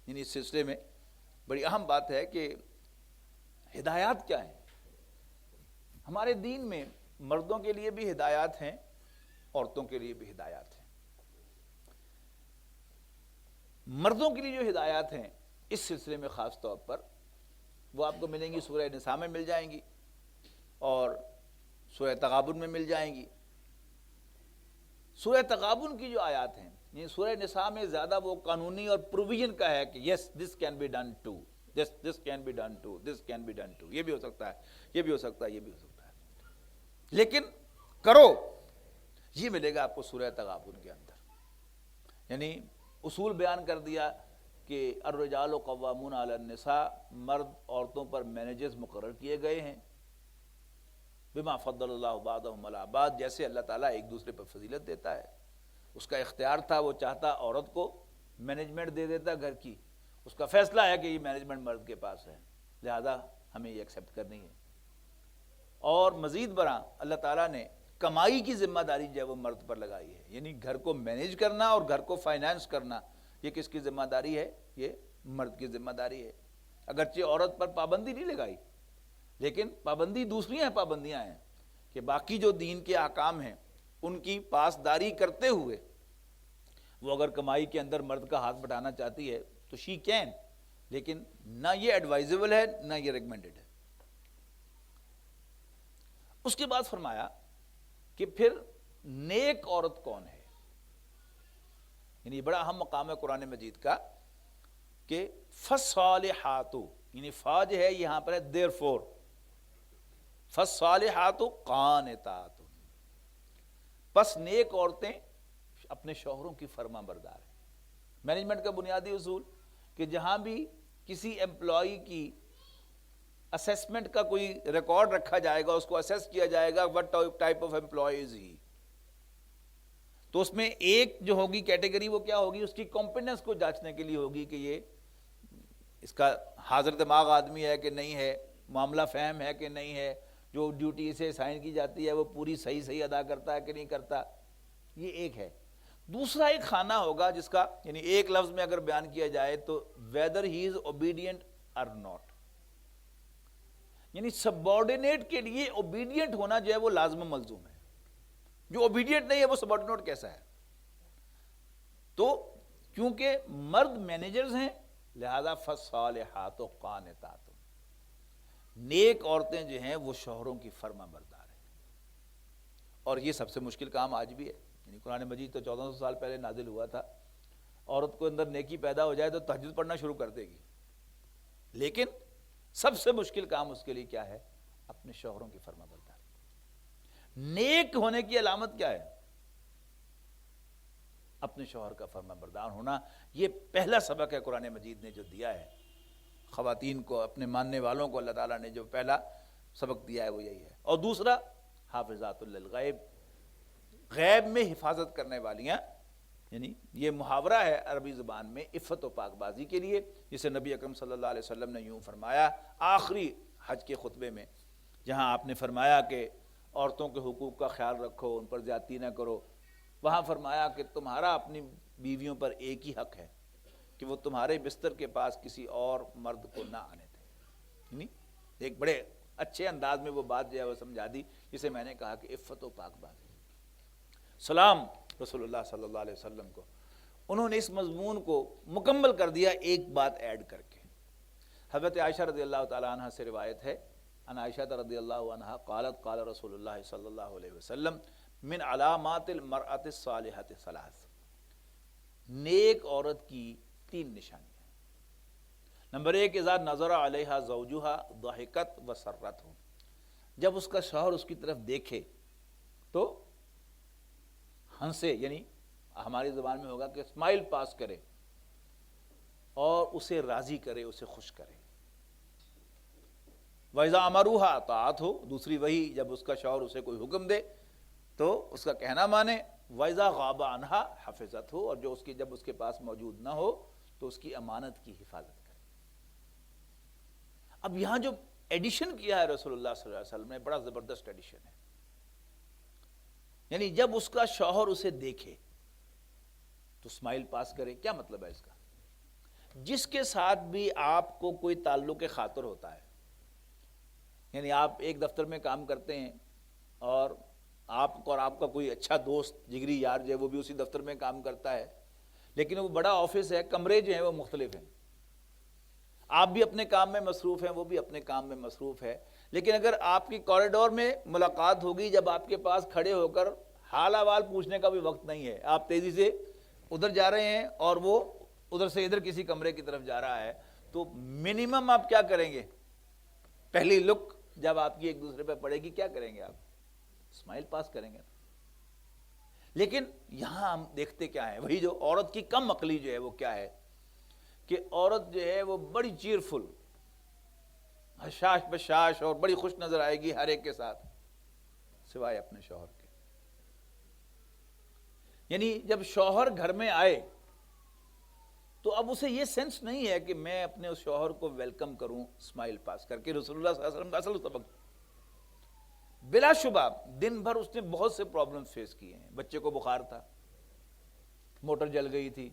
یعنی اس سلسلے میں بڑی اہم بات ہے کہ ہدایات کیا ہیں. ہمارے دین میں مردوں کے لیے بھی ہدایات ہیں، عورتوں کے لیے بھی ہدایات ہیں. مردوں کے لیے جو ہدایات ہیں اس سلسلے میں خاص طور پر وہ آپ کو ملیں گی سورہ نساء میں مل جائیں گی اور سورہ تغابن میں مل جائیں گی. سورہ تغابن کی جو آیات ہیں، یہ سورہ نساء میں زیادہ وہ قانونی اور پروویژن کا ہے کہ yes this can be done too, this can be done too, this can be done too, یہ بھی ہو سکتا ہے، یہ بھی ہو سکتا ہے، یہ بھی ہو سکتا ہے، لیکن کرو، یہ ملے گا آپ کو سورہ تغابن کے اندر۔ یعنی اصول بیان کر دیا کہ الرجال قوامون علی النساء، مرد عورتوں پر مینیجرز مقرر کیے گئے ہیں، بما فضل اللہ بعضهم علی بعض، جیسے اللہ تعالیٰ ایک دوسرے پر فضیلت دیتا ہے۔ اس کا اختیار تھا، وہ چاہتا عورت کو مینجمنٹ دے دیتا گھر کی، اس کا فیصلہ ہے کہ یہ مینجمنٹ مرد کے پاس ہے، لہذا ہمیں یہ ایکسیپٹ کرنی ہے۔ اور مزید برآں اللہ تعالیٰ نے کمائی کی ذمہ داری جو ہے وہ مرد پر لگائی ہے، یعنی گھر کو مینیج کرنا اور گھر کو فائنانس کرنا، یہ کس کی ذمہ داری ہے؟ یہ مرد کی ذمہ داری ہے۔ اگرچہ عورت پر پابندی نہیں لگائی، لیکن پابندی دوسری ہیں، پابندیاں ہیں کہ باقی جو دین کے احکام ہیں ان کی پاسداری کرتے ہوئے وہ اگر کمائی کے اندر مرد کا ہاتھ بٹانا چاہتی ہے تو شی کین، لیکن نہ یہ ایڈوائزیبل ہے نہ یہ ریکمینڈڈ ہے۔ اس کے بعد فرمایا کہ پھر نیک عورت کون ہے، یعنی بڑا اہم مقام ہے قرآن مجید کا کہ فالصالحات، یعنی فا جو ہے یہاں پر ہے دیر فور، فالصالحات قانتات، پس نیک عورتیں اپنے شوہروں کی فرما بردار ہیں۔ مینجمنٹ کا بنیادی اصول کہ جہاں بھی کسی امپلائی کی اسیسمنٹ کا کوئی ریکارڈ رکھا جائے گا، اس کو اسیس کیا جائے گا what type of employee is he، تو اس میں ایک جو ہوگی کیٹیگری وہ کیا ہوگی؟ اس کی کمپیٹنس کو جانچنے کے لیے ہوگی کہ یہ اس کا حاضر دماغ آدمی ہے کہ نہیں ہے، معاملہ فہم ہے کہ نہیں ہے، جو ڈیوٹی سے سائن کی جاتی ہے وہ پوری صحیح ادا کرتا ہے کہ نہیں کرتا، یہ ایک ہے۔ دوسرا ایک خانہ ہوگا جس کا یعنی ایک لفظ میں اگر بیان کیا جائے تو whether he is obedient or not، یعنی سبارڈینیٹ کے لیے اوبیڈینٹ ہونا جو ہے وہ لازم ملزوم ہے، جو اوبیڈینٹ نہیں ہے وہ سبارڈینیٹ کیسا ہے؟ تو کیونکہ مرد مینیجرز ہیں لہذا فالصالحات قانتات، نیک عورتیں جو ہیں وہ شوہروں کی فرما بردار ہیں۔ اور یہ سب سے مشکل کام آج بھی ہے، یعنی قرآن مجید تو 1400 سال پہلے نازل ہوا تھا، عورت کو اندر نیکی پیدا ہو جائے تو تہجد پڑھنا شروع کر دے گی، لیکن سب سے مشکل کام اس کے لیے کیا ہے؟ اپنے شوہروں کی فرما برداری۔ نیک ہونے کی علامت کیا ہے؟ اپنے شوہر کا فرما بردار ہونا۔ یہ پہلا سبق ہے قرآن مجید نے جو دیا ہے خواتین کو، اپنے ماننے والوں کو اللہ تعالیٰ نے جو پہلا سبق دیا ہے وہ یہی ہے۔ اور دوسرا حافظات للغیب، غیب میں حفاظت کرنے والیاں، یعنی یہ محاورہ ہے عربی زبان میں عفت و پاک بازی کے لیے، جسے نبی اکرم صلی اللہ علیہ وسلم نے یوں فرمایا آخری حج کے خطبے میں، جہاں آپ نے فرمایا کہ عورتوں کے حقوق کا خیال رکھو، ان پر زیادتی نہ کرو، وہاں فرمایا کہ تمہارا اپنی بیویوں پر ایک ہی حق ہے کہ وہ تمہارے بستر کے پاس کسی اور مرد کو نہ آنے دیں، یعنی ایک بڑے اچھے انداز میں وہ بات جو ہے وہ سمجھا دی، جسے میں نے کہا کہ عفت و پاک بازی۔ سلام رسول اللہ صلی اللہ علیہ وسلم کو، انہوں نے اس مضمون کو مکمل کر دیا ایک بات ایڈ کر کے۔ حضرت عائشہ رضی اللہ تعالیٰ عنہ سے روایت ہے، ان عائشہ رضی اللہ عنہ قالت قال رسول اللہ صلی اللہ علیہ وسلم من علامات المرأة الصالحة ثلاث، نیک عورت کی 3 نشانیاں۔ نمبر 1، اذا نظر علیہا زوجہا ضحکت وسرتہ، جب اس کا شوہر اس کی طرف دیکھے تو ہنسے، یعنی ہماری زبان میں ہوگا کہ اسمائل پاس کرے اور اسے راضی کرے، اسے خوش کرے۔ وَإِذَا أَمَرُوهَا أَطَاعَتْهُ، دوسری وہی جب اس کا شوہر اسے کوئی حکم دے تو اس کا کہنا مانے۔ وَإِذَا غَابَ عَنْهَا حَفِظَتْهُ، اور جو اس کی جب اس کے پاس موجود نہ ہو تو اس کی امانت کی حفاظت کرے۔ اب یہاں جو ایڈیشن کیا ہے رسول اللہ صلی اللہ علیہ وسلم نے، بڑا زبردست ایڈیشن ہے، یعنی جب اس کا شوہر اسے دیکھے تو اسمائل پاس کرے۔ کیا مطلب ہے اس کا؟ جس کے ساتھ بھی آپ کو کوئی تعلق خاطر ہوتا ہے، یعنی آپ ایک دفتر میں کام کرتے ہیں اور آپ کو اور آپ کا کوئی اچھا دوست جگری یار جو ہے وہ بھی اسی دفتر میں کام کرتا ہے، لیکن وہ بڑا آفس ہے، کمرے جو ہیں وہ مختلف ہیں، آپ بھی اپنے کام میں مصروف ہیں، وہ بھی اپنے کام میں مصروف ہے، لیکن اگر آپ کی کوریڈور میں ملاقات ہوگی، جب آپ کے پاس کھڑے ہو کر حال احوال پوچھنے کا بھی وقت نہیں ہے. آپ تیزی سے ادھر جا رہے ہیں اور وہ ادھر سے ادھر کسی کمرے کی طرف جا رہا ہے, تو منیمم آپ کیا کریں گے؟ پہلی لک جب آپ کی ایک دوسرے پہ پڑے گی کیا کریں گے آپ؟ اسمائل پاس کریں گے. لیکن یہاں ہم دیکھتے کیا ہے, وہی جو عورت کی کم عقلی جو ہے وہ کیا ہے کہ عورت جو ہے وہ بڑی چیئرفل, حشاش بشاش اور بڑی خوش نظر آئے گی ہر ایک کے ساتھ سوائے اپنے شوہر کے. یعنی جب شوہر گھر میں آئے تو اب اسے یہ سینس نہیں ہے کہ میں اپنے اس شوہر کو ویلکم کروں اسمائل پاس کر کے. رسول اللہ صلی اللہ علیہ وسلم کا اصل سبق, بلا شبہ دن بھر اس نے بہت سے پرابلم فیس کیے ہیں. بچے کو بخار تھا, موٹر جل گئی تھی,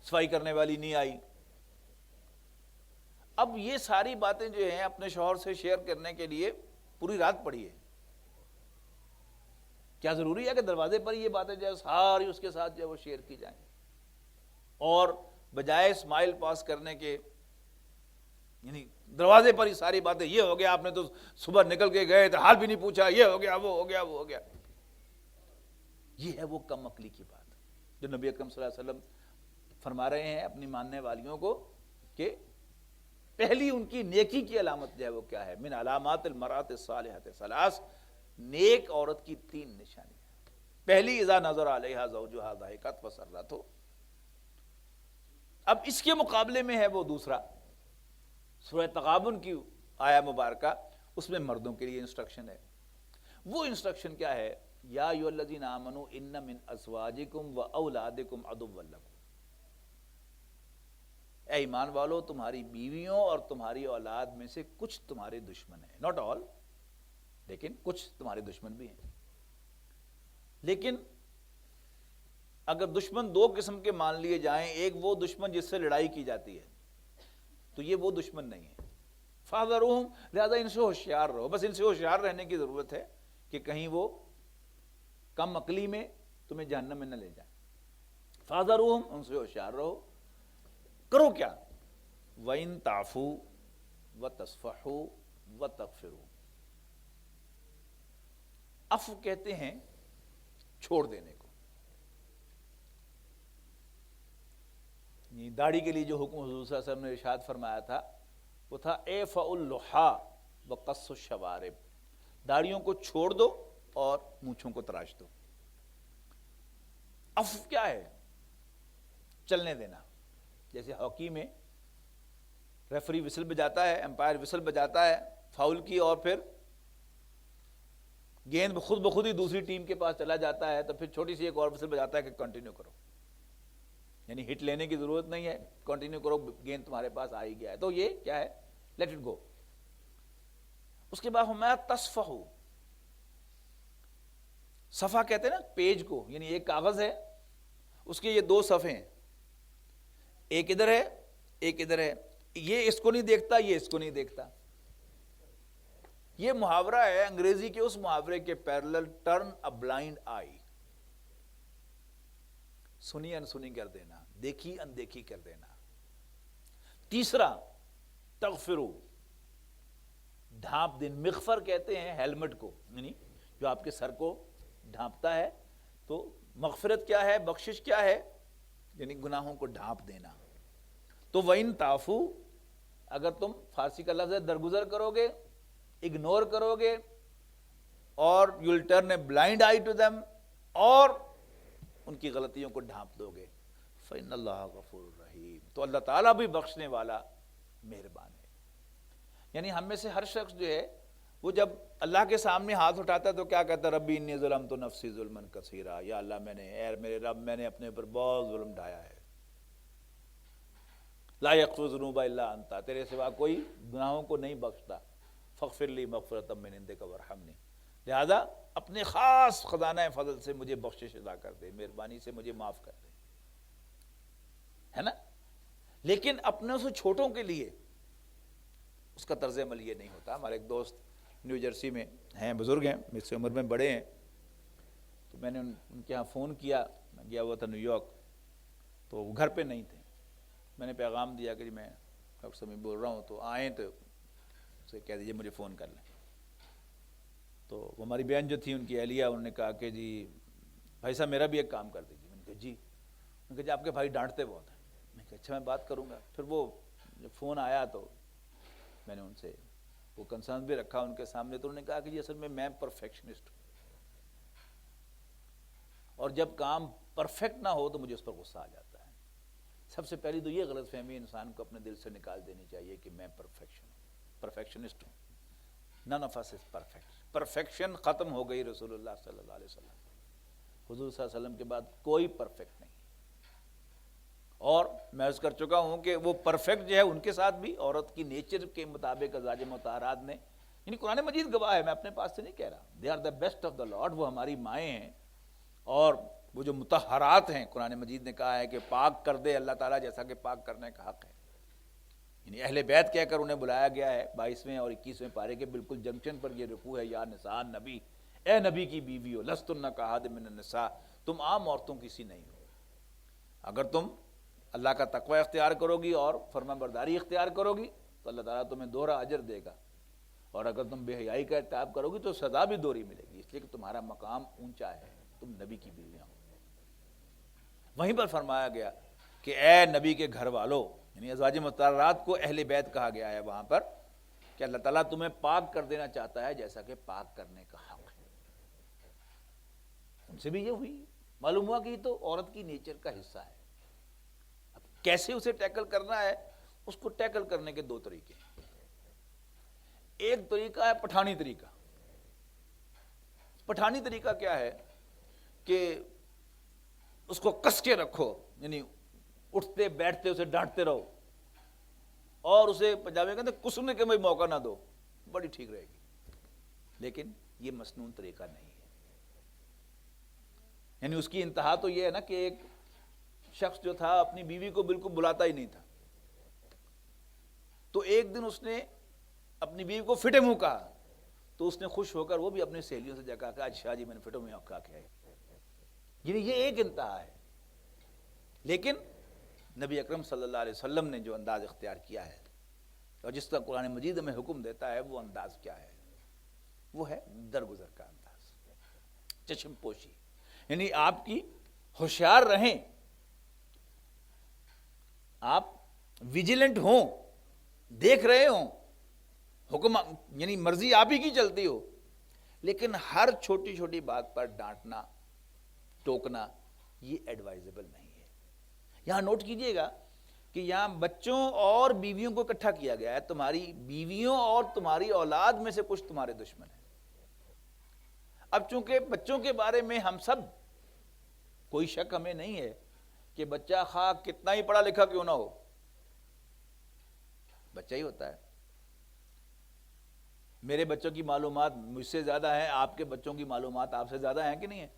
صفائی کرنے والی نہیں آئی. اب یہ ساری باتیں جو ہیں اپنے شوہر سے شیئر کرنے کے لیے پوری رات پڑی ہے. کیا ضروری ہے کہ دروازے پر یہ باتیں جو ہے ساری اس کے ساتھ جو ہے وہ شیئر کی جائیں؟ اور بجائے اسمائل پاس کرنے کے یعنی دروازے پر ہی ساری باتیں, یہ ہو گیا, آپ نے تو صبح نکل کے گئے تو حال بھی نہیں پوچھا, یہ ہو گیا, وہ ہو گیا, وہ ہو گیا. یہ ہے وہ کم عقلی کی بات جو نبی اکرم صلی اللہ علیہ وسلم فرما رہے ہیں اپنی ماننے والیوں کو کہ پہلی ان کی نیکی کی علامت جو ہے وہ کیا ہے؟ من علامات المرأۃ الصالحۃ ثلاث, نیک عورت کی 3 نشانیاں. پہلی اذا نظر علیہا زوجہا ضحکت وسرت. اب اس کے مقابلے میں ہے وہ دوسرا سورہ تغابن کی آیا مبارکہ, اس میں مردوں کے لیے انسٹرکشن ہے. وہ انسٹرکشن کیا ہے؟ یا ایھا الذین آمنوا ان من ازواجکم واولادکم عدوا لکم. اے ایمان والو, تمہاری بیویوں اور تمہاری اولاد میں سے کچھ تمہارے دشمن ہیں. ناٹ آل, لیکن کچھ تمہارے دشمن بھی ہیں. لیکن اگر دشمن 2 قسم کے مان لیے جائیں, ایک وہ دشمن جس سے لڑائی کی جاتی ہے, تو یہ وہ دشمن نہیں ہے. فاحذروہم, لہذا ان سے ہوشیار رہو. بس ان سے ہوشیار رہنے کی ضرورت ہے کہ کہیں وہ کم عقلی میں تمہیں جہنم میں نہ لے جائیں. فاحذروہم, ان سے ہوشیار رہو. کرو کیا؟ وَإِن تَعْفُوا وَتَصْفَحُوا وَتَغْفِرُوا. عفو کہتے ہیں چھوڑ دینے کو. داڑھی کے لیے جو حکم حضور صلی اللہ علیہ وسلم نے ارشاد فرمایا تھا وہ تھا اعفؤ اللحیٰ وقص الشوارب. داڑھیوں کو چھوڑ دو اور مونچھوں کو تراش دو. عفو کیا ہے؟ چلنے دینا. جیسے ہاکی میں ریفری وسل بجاتا ہے, امپائر وسل بجاتا ہے فاؤل کی, اور پھر گیند خود بخود ہی دوسری ٹیم کے پاس چلا جاتا ہے, تو پھر چھوٹی سی ایک اور وسل بجاتا ہے کہ کنٹینیو کرو. یعنی ہٹ لینے کی ضرورت نہیں ہے, کنٹینیو کرو, گیند تمہارے پاس آ ہی گیا ہے. تو یہ کیا ہے؟ Late it go. اس کے بعد ہمارا تصفحو. صفحہ کہتے ہیں نا پیج کو, یعنی ایک کاغذ ہے, اس کے یہ 2 صفحے ہیں, ایک ادھر ہے ایک ادھر ہے. یہ اس کو نہیں دیکھتا, یہ اس کو نہیں دیکھتا. یہ محاورہ ہے انگریزی کے اس محاورے کے پیرلل, ٹرن اے بلائنڈ آئی. سنی انسنی کر دینا, دیکھی اندیکھی کر دینا. تیسرا تغفرو, ڈھانپ دین. مغفر کہتے ہیں ہیلمٹ کو, یعنی جو آپ کے سر کو ڈھانپتا ہے. تو مغفرت کیا ہے, بخشش کیا ہے؟ یعنی گناہوں کو ڈھانپ دینا. تو وَإِن تَعْفُوا, اگر تم, فارسی کا لفظ ہے, درگزر کرو گے, اگنور کرو گے, اور you will turn a blind eye to them, اور ان کی غلطیوں کو ڈھانپ دو گے, فَإِنَّ اللَّهَ غَفُورٌ رَحِيمٌ, تو اللہ تعالیٰ بھی بخشنے والا مہربان ہے. یعنی ہم میں سے ہر شخص جو ہے وہ جب اللہ کے سامنے ہاتھ اٹھاتا ہے تو کیا کہتا ہے؟ ربی انی ظلمت نفسی ظلما کثیرا. یا اللہ, میں نے, اے میرے رب, میں نے اپنے اوپر بہت ظلم ڈھایا ہے. لا یغفر الذنوب الا انت, تیرے سوا کوئی گناہوں کو نہیں بخشتا. فاغفر لی مغفرۃ من عندک وارحمنی, لہذا اپنے خاص خزانہ فضل سے مجھے بخشش عطا کر دے, مہربانی سے مجھے معاف کر دے, ہے نا. لیکن اپنے سے چھوٹوں کے لیے اس کا طرز عمل یہ نہیں ہوتا. ہمارے ایک دوست نیو جرسی میں ہیں, بزرگ ہیں, مجھ سے عمر میں بڑے ہیں, تو میں نے ان کے ہاں فون کیا. میں گیا ہوا تھا نیو یارک, تو وہ گھر پہ نہیں تھے. میں نے پیغام دیا کہ جی میں ڈاکٹر سمیع بول رہا ہوں, تو آئیں تو اسے کہہ دیجیے مجھے فون کر لیں. تو وہ ہماری بہن جو تھی ان کی اہلیہ، انہوں نے کہا کہ جی بھائی صاحب میرا بھی ایک کام کر دیجیے. میں نے کہا جی. انہوں نے کہا جی آپ کے بھائی ڈانٹتے بہت ہیں. میں نے کہا اچھا میں بات کروں گا. پھر وہ جب فون آیا تو میں نے ان سے وہ کنسرن بھی رکھا ان کے سامنے. تو انہوں نے کہا کہ جی اصل میں پرفیکشنسٹ ہوں، اور جب کام پرفیکٹ نہ ہو تو مجھے اس پر غصہ آ جاتا ہے. سب سے پہلی تو یہ غلط فہمی انسان کو اپنے دل سے نکال دینی چاہیے کہ میں پرفیکشنسٹ ہوں. none of us is perfect. Perfection ختم ہو گئی رسول اللہ صلی اللہ علیہ وسلم. حضور صلی اللہ علیہ وسلم کے بعد کوئی پرفیکٹ نہیں. اور میں عرض کر چکا ہوں کہ وہ پرفیکٹ جو ہے ان کے ساتھ بھی عورت کی نیچر کے مطابق ازواج مطہرات نے، یعنی قرآن مجید گواہ ہے، میں اپنے پاس سے نہیں کہہ رہا. They are the best of the lord. وہ ہماری مائیں ہیں، اور وہ جو مطہرات ہیں قرآن مجید نے کہا ہے کہ پاک کر دے اللہ تعالیٰ جیسا کہ پاک کرنے کا حق ہے. یعنی اہل بیت کہہ کر انہیں بلایا گیا ہے 22ویں اور 21ویں پارے کے بالکل جنکشن پر. یہ رکوع ہے یا نساء نبی، اے نبی کی بیویو، لستن کاحد من النساء، تم عام عورتوں کی سی نہیں ہو. اگر تم اللہ کا تقوی اختیار کرو گی اور فرما برداری اختیار کرو گی تو اللہ تعالیٰ تمہیں دوہرا اجر دے گا، اور اگر تم بے حیائی کا ارتکاب کرو گی تو سزا بھی دوہری ملے گی، اس لیے کہ تمہارا مقام اونچا ہے، تم نبی کی بیویاں ہو. وہیں پر فرمایا گیا کہ اے نبی کے گھر والوں، یعنی ازواج مطہرات کو اہل بیت کہا گیا ہے وہاں پر، کہ اللہ تعالیٰ تمہیں پاک کر دینا چاہتا ہے جیسا کہ پاک کرنے کا حق ہے. ان سے بھی یہ ہوئی، معلوم ہوا کہ یہ تو عورت کی نیچر کا حصہ ہے. اب کیسے اسے ٹیکل کرنا ہے، اس کو ٹیکل کرنے کے دو طریقے ہیں. ایک طریقہ ہے پٹھانی طریقہ. پٹھانی طریقہ کیا ہے کہ اس کو کس کے رکھو، یعنی اٹھتے بیٹھتے اسے ڈانٹتے رہو، اور اسے پنجابی کہتے ہیں کسنے کے میں موقع نہ دو، بڑی ٹھیک رہے گی. لیکن یہ مسنون طریقہ نہیں ہے. یعنی اس کی انتہا تو یہ ہے نا کہ ایک شخص جو تھا اپنی بیوی کو بالکل بلاتا ہی نہیں تھا. تو ایک دن اس نے اپنی بیوی کو فٹے منہ کہا، تو اس نے خوش ہو کر وہ بھی اپنی سہیلیوں سے جا کہا کہ اچھا جی میں نے فٹے منہ کہا کہ یعنی یہ ایک انتہا ہے. لیکن نبی اکرم صلی اللہ علیہ وسلم نے جو انداز اختیار کیا ہے اور جس کا قرآن مجید ہمیں حکم دیتا ہے، وہ انداز کیا ہے؟ وہ ہے درگزر کا انداز، چشم پوشی. یعنی آپ کی ہوشیار رہیں، آپ ویجیلنٹ ہوں، دیکھ رہے ہوں، حکم یعنی مرضی آپ ہی کی چلتی ہو، لیکن ہر چھوٹی چھوٹی بات پر ڈانٹنا ٹوکنا یہ ایڈوائزبل نہیں ہے. یہاں نوٹ کیجئے گا کہ یہاں بچوں اور بیویوں کو اکٹھا کیا گیا ہے. تمہاری بیویوں اور تمہاری اولاد میں سے کچھ تمہارے دشمن ہیں. اب چونکہ بچوں کے بارے میں ہم سب، کوئی شک ہمیں نہیں ہے کہ بچہ خواہ کتنا ہی پڑھا لکھا کیوں نہ ہو، بچہ ہی ہوتا ہے. میرے بچوں کی معلومات مجھ سے زیادہ ہیں، آپ کے بچوں کی معلومات آپ سے زیادہ ہیں کہ نہیں ہیں؟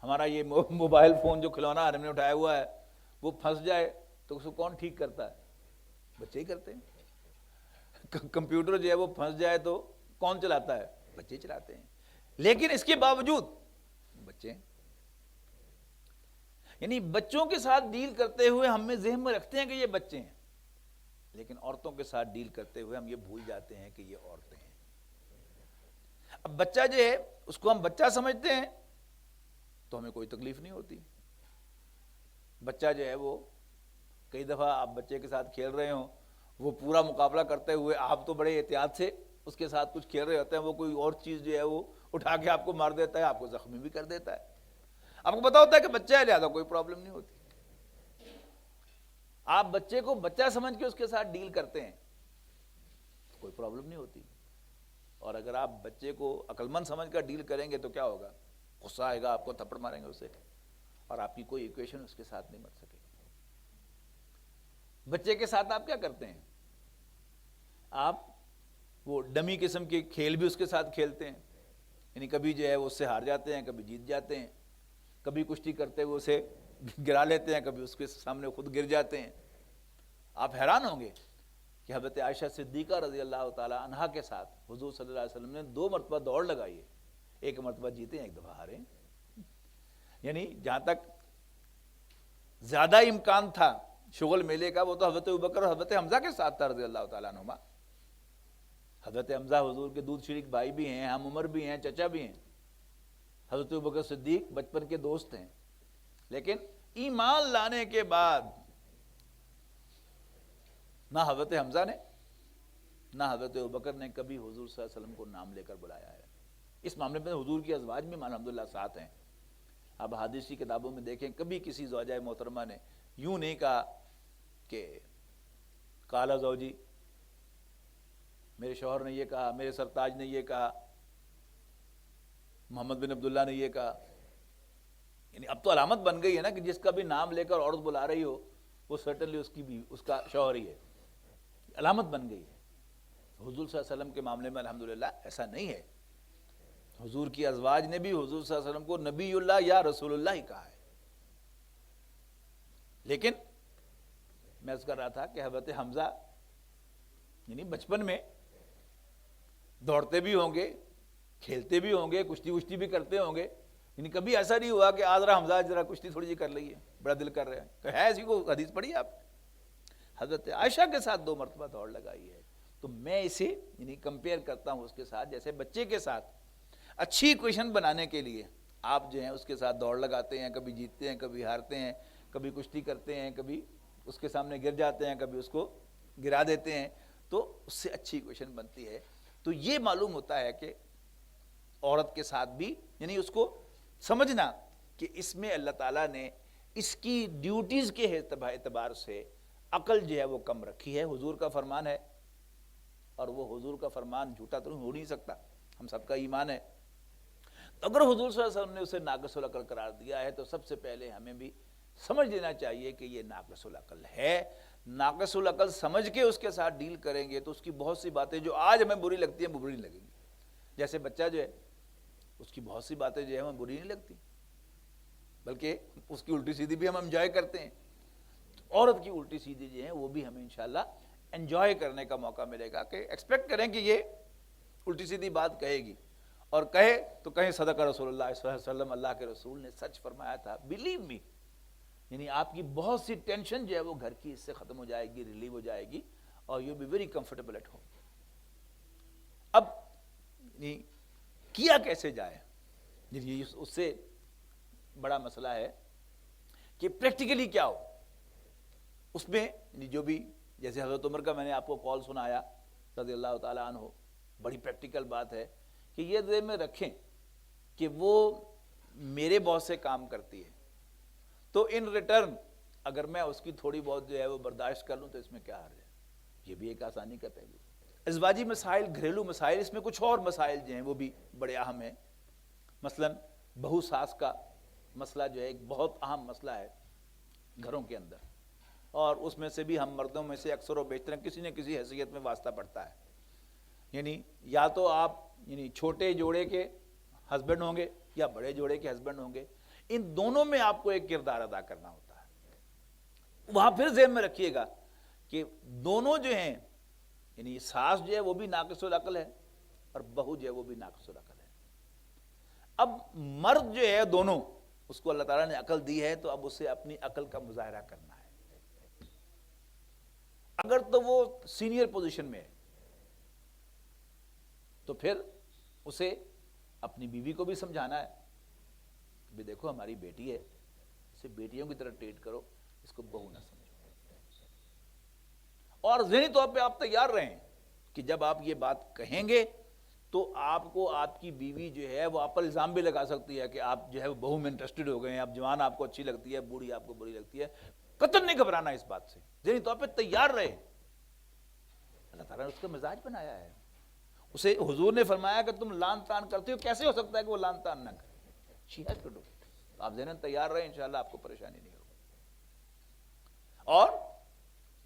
ہمارا یہ موبائل فون جو کھلونا ہم نے اٹھایا ہوا ہے، وہ پھنس جائے تو اس کو کون ٹھیک کرتا ہے؟ بچے ہی کرتے ہیں. کمپیوٹر جو ہے وہ پھنس جائے تو کون چلاتا ہے؟ بچے چلاتے ہیں. لیکن اس کے باوجود بچے، یعنی بچوں کے ساتھ ڈیل کرتے ہوئے ہم میں ذہن میں رکھتے ہیں کہ یہ بچے ہیں، لیکن عورتوں کے ساتھ ڈیل کرتے ہوئے ہم یہ بھول جاتے ہیں کہ یہ عورتیں ہیں. اب بچہ جو ہے اس کو ہم بچہ سمجھتے ہیں تو ہمیں کوئی تکلیف نہیں ہوتی. بچہ جو ہے وہ کئی دفعہ آپ بچے کے ساتھ کھیل رہے ہوں، وہ پورا مقابلہ کرتے ہوئے آپ تو بڑے احتیاط سے اس کے ساتھ کچھ کھیل رہے ہوتے ہیں، وہ کوئی اور چیز جو ہے وہ اٹھا کے آپ کو مار دیتا ہے، آپ کو زخمی بھی کر دیتا ہے. آپ کو پتا ہوتا ہے کہ بچہ ہے لہذا کوئی پرابلم نہیں ہوتی. آپ بچے کو بچہ سمجھ کے اس کے ساتھ ڈیل کرتے ہیں، کوئی پرابلم نہیں ہوتی. اور اگر آپ بچے کو عقل مند سمجھ کر ڈیل کریں گے تو کیا ہوگا؟ غصہ آئے گا، آپ کو تھپڑ ماریں گے اسے، اور آپ کی کوئی ایکویشن اس کے ساتھ نہیں بن سکے. بچے کے ساتھ آپ کیا کرتے ہیں؟ آپ وہ ڈمی قسم کے کھیل بھی اس کے ساتھ کھیلتے ہیں. یعنی کبھی جو ہے وہ اس سے ہار جاتے ہیں، کبھی جیت جاتے ہیں، کبھی کشتی کرتے ہوئے اسے گرا لیتے ہیں، کبھی اس کے سامنے خود گر جاتے ہیں. آپ حیران ہوں گے کہ حضرت عائشہ صدیقہ رضی اللہ تعالی عنہا کے ساتھ حضور صلی اللہ علیہ وسلم نے 2 مرتبہ دوڑ لگائی ہے. ایک مرتبہ جیتے ہیں، ایک دفعہ ہارے. یعنی جہاں تک زیادہ امکان تھا شغل میلے کا وہ تو حضرت ابوبکر اور حضرت حمزہ کے ساتھ تھا رضی اللہ تعالیٰ عنہما. حضرت حمزہ حضور کے دودھ شریک بھائی بھی ہیں، ہم عمر بھی ہیں، چچا بھی ہیں، حضرت ابوبکر صدیق بچپن کے دوست ہیں، لیکن ایمان لانے کے بعد نہ حضرت حمزہ نے نہ حضرت ابوبکر نے کبھی حضور صلی اللہ علیہ وسلم کو نام لے کر بلایا ہے۔ اس معاملے میں حضور کی ازواج میں الحمدللہ ساتھ ہیں۔ اب حدیث کی کتابوں میں دیکھیں کبھی کسی زوجہ محترمہ نے یوں نہیں کہا کہ کالا زوجی، میرے شوہر نے یہ کہا، میرے سرتاج نے یہ کہا، محمد بن عبداللہ نے یہ کہا۔ یعنی اب تو علامت بن گئی ہے نا کہ جس کا بھی نام لے کر عورت بلا رہی ہو وہ سرٹنلی اس کا شوہر ہی ہے، علامت بن گئی ہے۔ حضور صلی اللہ علیہ وسلم کے معاملے میں الحمدللہ ایسا نہیں ہے۔ حضور کی ازواج نے بھی حضور صلی اللہ علیہ وسلم کو نبی اللہ یا رسول اللہ ہی کہا ہے۔ لیکن میں عرض کر رہا تھا کہ حضرت حمزہ یعنی بچپن میں دوڑتے بھی ہوں گے، کھیلتے بھی ہوں گے، کشتی وشتی بھی کرتے ہوں گے، یعنی کبھی ایسا نہیں ہوا کہ آج حمزہ ذرا کشتی تھوڑی جی کر لئیے، بڑا دل کر رہے ہیں کہ ہے ایسی کو حدیث پڑھی آپ؟ حضرت عائشہ کے ساتھ 2 مرتبہ دوڑ لگائی ہے۔ تو میں اسے یعنی کمپیئر کرتا ہوں اس کے ساتھ، جیسے بچے کے ساتھ اچھی ایکویشن بنانے کے لیے آپ جو ہیں اس کے ساتھ دوڑ لگاتے ہیں، کبھی جیتتے ہیں، کبھی ہارتے ہیں، کبھی کشتی کرتے ہیں، کبھی اس کے سامنے گر جاتے ہیں، کبھی اس کو گرا دیتے ہیں، تو اس سے اچھی ایکویشن بنتی ہے۔ تو یہ معلوم ہوتا ہے کہ عورت کے ساتھ بھی یعنی اس کو سمجھنا کہ اس میں اللہ تعالیٰ نے اس کی ڈیوٹیز کے اعتبار سے عقل جو ہے وہ کم رکھی ہے۔ حضور کا فرمان ہے اور وہ حضور کا فرمان جھوٹا تو ہو نہیں سکتا، ہم سب کا ایمان ہے۔ تو اگر حضور صلی اللہ علیہ وسلم نے اسے ناقص العقل قرار دیا ہے تو سب سے پہلے ہمیں بھی سمجھ لینا چاہیے کہ یہ ناقص العقل ہے۔ ناقص العقل سمجھ کے اس کے ساتھ ڈیل کریں گے تو اس کی بہت سی باتیں جو آج ہمیں بری لگتی ہیں وہ بری نہیں لگیں گی۔ جیسے بچہ جو ہے اس کی بہت سی باتیں جو ہے ہمیں بری نہیں لگتی، بلکہ اس کی الٹی سیدھی بھی ہم انجوائے کرتے ہیں۔ عورت کی الٹی سیدھی جو ہیں وہ بھی ہمیں انشاءاللہ انجوائے کرنے کا موقع ملے گا کہ ایکسپیکٹ کریں کہ یہ الٹی سیدھی بات کہے گی، اور کہے تو کہیں صدق رسول اللہ صلی اللہ علیہ وسلم، اللہ کے رسول نے سچ فرمایا تھا، بلیو می۔ یعنی آپ کی بہت سی ٹینشن جو ہے وہ گھر کی اس سے ختم ہو جائے گی، ریلیو ہو جائے گی، اور you be very comfortable at home. اب کیا کیسے جائے، یہ اس سے بڑا مسئلہ ہے کہ پریکٹیکلی کیا ہو اس میں۔ جو بھی جیسے حضرت عمر کا میں نے آپ کو کال سنایا رضی اللہ تعالیٰ عنہ، بڑی پریکٹیکل بات ہے کہ یہ ذہن میں رکھیں کہ وہ میرے بہت سے کام کرتی ہے، تو ان ریٹرن اگر میں اس کی تھوڑی بہت جو ہے وہ برداشت کر لوں تو اس میں کیا حرج ہے۔ یہ بھی ایک آسانی کا پہلو۔ ازواجی مسائل، گھریلو مسائل، اس میں کچھ اور مسائل جو ہیں وہ بھی بڑے اہم ہیں۔ مثلا بہو ساس کا مسئلہ جو ہے ایک بہت اہم مسئلہ ہے گھروں کے اندر، اور اس میں سے بھی ہم مردوں میں سے اکثر و بیشتر کسی نہ کسی حیثیت میں واسطہ پڑتا ہے۔ یعنی یا تو آپ یعنی چھوٹے جوڑے کے ہسبینڈ ہوں گے یا بڑے جوڑے کے ہسبینڈ ہوں گے، ان دونوں میں آپ کو ایک کردار ادا کرنا ہوتا ہے۔ وہاں پھر ذہن میں رکھیے گا کہ دونوں جو ہیں یعنی ساس جو ہے وہ بھی ناقص العقل ہے اور بہو جو ہے وہ بھی ناقص العقل ہے۔ اب مرد جو ہے دونوں، اس کو اللہ تعالیٰ نے عقل دی ہے تو اب اسے اپنی عقل کا مظاہرہ کرنا ہے۔ اگر تو وہ سینئر پوزیشن میں ہے تو پھر اسے اپنی بیوی کو بھی سمجھانا ہے کہ دیکھو ہماری بیٹی ہے، اسے بیٹیوں کی طرح ٹریٹ کرو، اس کو بہو نہ سمجھو۔ اور ذہنی طور پہ آپ تیار رہیں کہ جب آپ یہ بات کہیں گے تو آپ کو آپ کی بیوی جو ہے وہ آپ پر الزام بھی لگا سکتی ہے کہ آپ جو ہے وہ بہو میں انٹرسٹڈ ہو گئے ہیں، اب جوان آپ کو اچھی لگتی ہے، بوڑھی آپ کو بری لگتی ہے۔ قطعاً نہیں گھبرانا اس بات سے، ذہنی طور پہ تیار رہے۔ اللہ تعالیٰ نے اس کا مزاج بنایا ہے۔ اسے حضور نے فرمایا کہ تم لان تان کرتے ہو، کیسے ہو سکتا ہے کہ وہ لان تان نہ کرے؟ She has to do it۔ آپ ذہناً تیار رہے، انشاءاللہ آپ کو پریشانی نہیں ہوگی۔ اور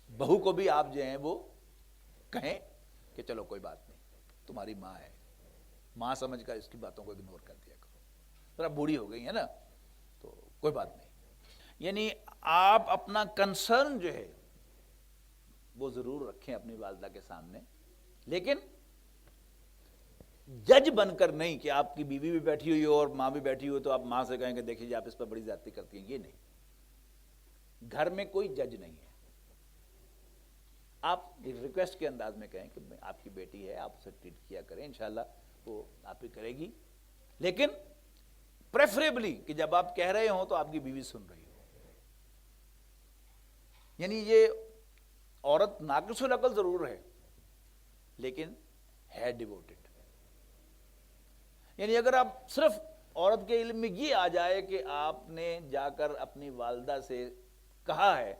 بہو کو بھی آپ جو ہیں وہ کہیں کہ چلو کوئی بات نہیں، تمہاری ماں ہے، ماں سمجھ کر اس کی باتوں کو اگنور کر دیا کرو، ذرا بوڑھی ہو گئی ہے نا تو کوئی بات نہیں۔ یعنی آپ اپنا کنسرن جو ہے وہ ضرور رکھیں اپنی والدہ کے سامنے، لیکن جج بن کر نہیں کہ آپ کی بیوی بھی بیٹھی ہوئی ہو اور ماں بھی بیٹھی ہوئی تو آپ ماں سے کہیں کہ دیکھیے آپ اس پر بڑی زیادتی کرتی ہیں، یہ نہیں۔ گھر میں کوئی جج نہیں ہے، آپ ریکویسٹ کے انداز میں کہیں کہ آپ کی بیٹی ہے، آپ اسے ٹریٹ کیا کریں، انشاءاللہ وہ آپ ہی کرے گی، لیکن پریفریبلی کہ جب آپ کہہ رہے ہوں تو آپ کی بیوی سن رہی ہو. یعنی یہ عورت ناقص العقل ضرور ہے لیکن ہے ڈیووٹڈ. یعنی اگر آپ صرف عورت کے علم میں یہ آ جائے کہ آپ نے جا کر اپنی والدہ سے کہا ہے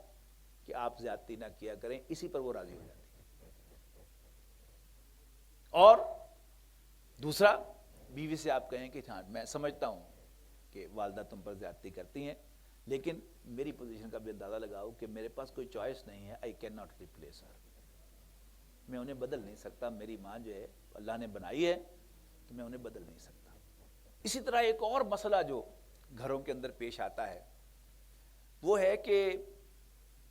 کہ آپ زیادتی نہ کیا کریں، اسی پر وہ راضی ہو جاتی ہے. اور دوسرا، بیوی سے آپ کہیں کہ ہاں میں سمجھتا ہوں کہ والدہ تم پر زیادتی کرتی ہیں، لیکن میری پوزیشن کا بھی اندازہ لگاؤ کہ میرے پاس کوئی چوائس نہیں ہے. آئی کین ناٹ ریپلیس ہر، میں انہیں بدل نہیں سکتا. میری ماں جو ہے اللہ نے بنائی ہے تو میں انہیں بدل نہیں سکتا. اسی طرح ایک اور مسئلہ جو گھروں کے اندر پیش آتا ہے وہ ہے کہ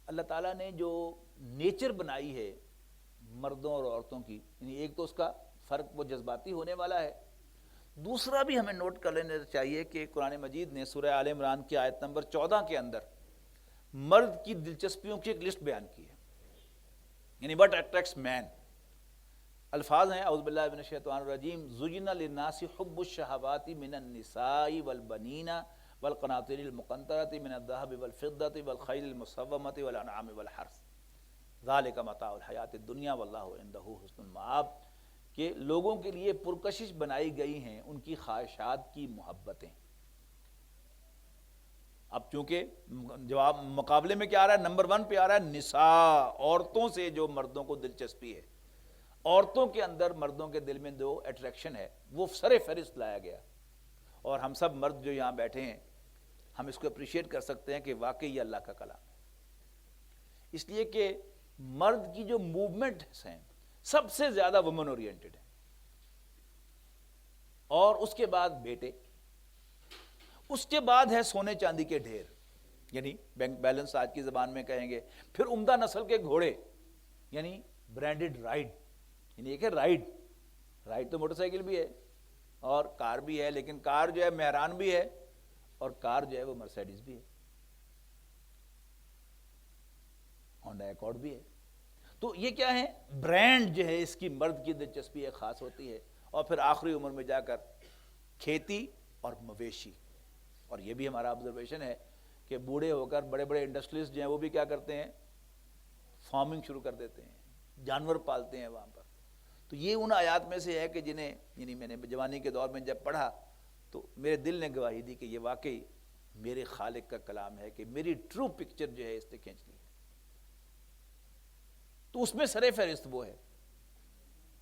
اللہ تعالیٰ نے جو نیچر بنائی ہے مردوں اور عورتوں کی، یعنی ایک تو اس کا فرق وہ جذباتی ہونے والا ہے، دوسرا بھی ہمیں نوٹ کر لینا چاہیے کہ قرآن مجید نے سورہ آل عمران کی آیت نمبر 14 کے اندر مرد کی دلچسپیوں کی ایک لسٹ بیان کی ہے. یعنی وٹ اٹریکٹس مین. الفاظ ہیں اعوذ باللہ من الشیطان الرجیم، زُیِّنَ لِلنَّاسِ حُبُّ الشَّہَوَاتِ مِنَ النِّسَاءِ وَالْبَنِینَ وَالْقَنَاطِیرِ الْمُقَنطَرَةِ مِنَ الذَّهَبِ وَالْفِضَّةِ وَالْخَیْلِ الْمُسَوَّمَةِ وَالْأَنْعَامِ وَالْحَرْثِ ذَلِکَ مَتَاعُ الْحَیَاۃِ الدُّنْیَا وَاللَّهُ عِندَهُ حُسْنُ الْمَآب. کہ لوگوں کے لیے پرکشش بنائی گئی ہیں ان کی خواہشات کی محبتیں. اب چونکہ جواب مقابلے میں کیا آ رہا ہے، نمبر 1 پہ آ رہا ہے نساء، عورتوں سے جو مردوں کو دلچسپی ہے، عورتوں کے اندر مردوں کے دل میں جو اٹریکشن ہے وہ سر فہرست لایا گیا. اور ہم سب مرد جو یہاں بیٹھے ہیں ہم اس کو اپریشیٹ کر سکتے ہیں کہ واقعی یہ اللہ کا کلام ہے. اس لیے کہ مرد کی جو موومنٹس ہیں سب سے زیادہ وومن اورینٹڈ ہے، اور اس کے بعد بیٹے، اس کے بعد ہے سونے چاندی کے ڈھیر، یعنی بینک بیلنس آج کی زبان میں کہیں گے، پھر عمدہ نسل کے گھوڑے یعنی برانڈڈ رائڈ. یعنی ایک ہے رائڈ تو موٹر سائیکل بھی ہے اور کار بھی ہے، لیکن کار جو ہے مہران بھی ہے اور کار جو ہے وہ مرسیڈیز بھی ہے، ہونڈا ایکارڈ بھی ہے. تو یہ کیا ہے، برانڈ جو ہے اس کی مرد کی دلچسپی ایک خاص ہوتی ہے. اور پھر آخری عمر میں جا کر کھیتی اور مویشی. اور یہ بھی ہمارا آبزرویشن ہے کہ بوڑھے ہو کر بڑے بڑے انڈسٹریز جو ہیں وہ بھی کیا کرتے ہیں، فارمنگ شروع کر دیتے ہیں، جانور پالتے ہیں وہاں پر. تو یہ ان آیات میں سے ہے کہ جنہیں یعنی میں نے جوانی کے دور میں جب پڑھا تو میرے دل نے گواہی دی کہ یہ واقعی میرے خالق کا کلام ہے، کہ میری ٹرو پکچر جو ہے اس نے کھینچ لی ہے. تو اس میں سر فہرست وہ ہے.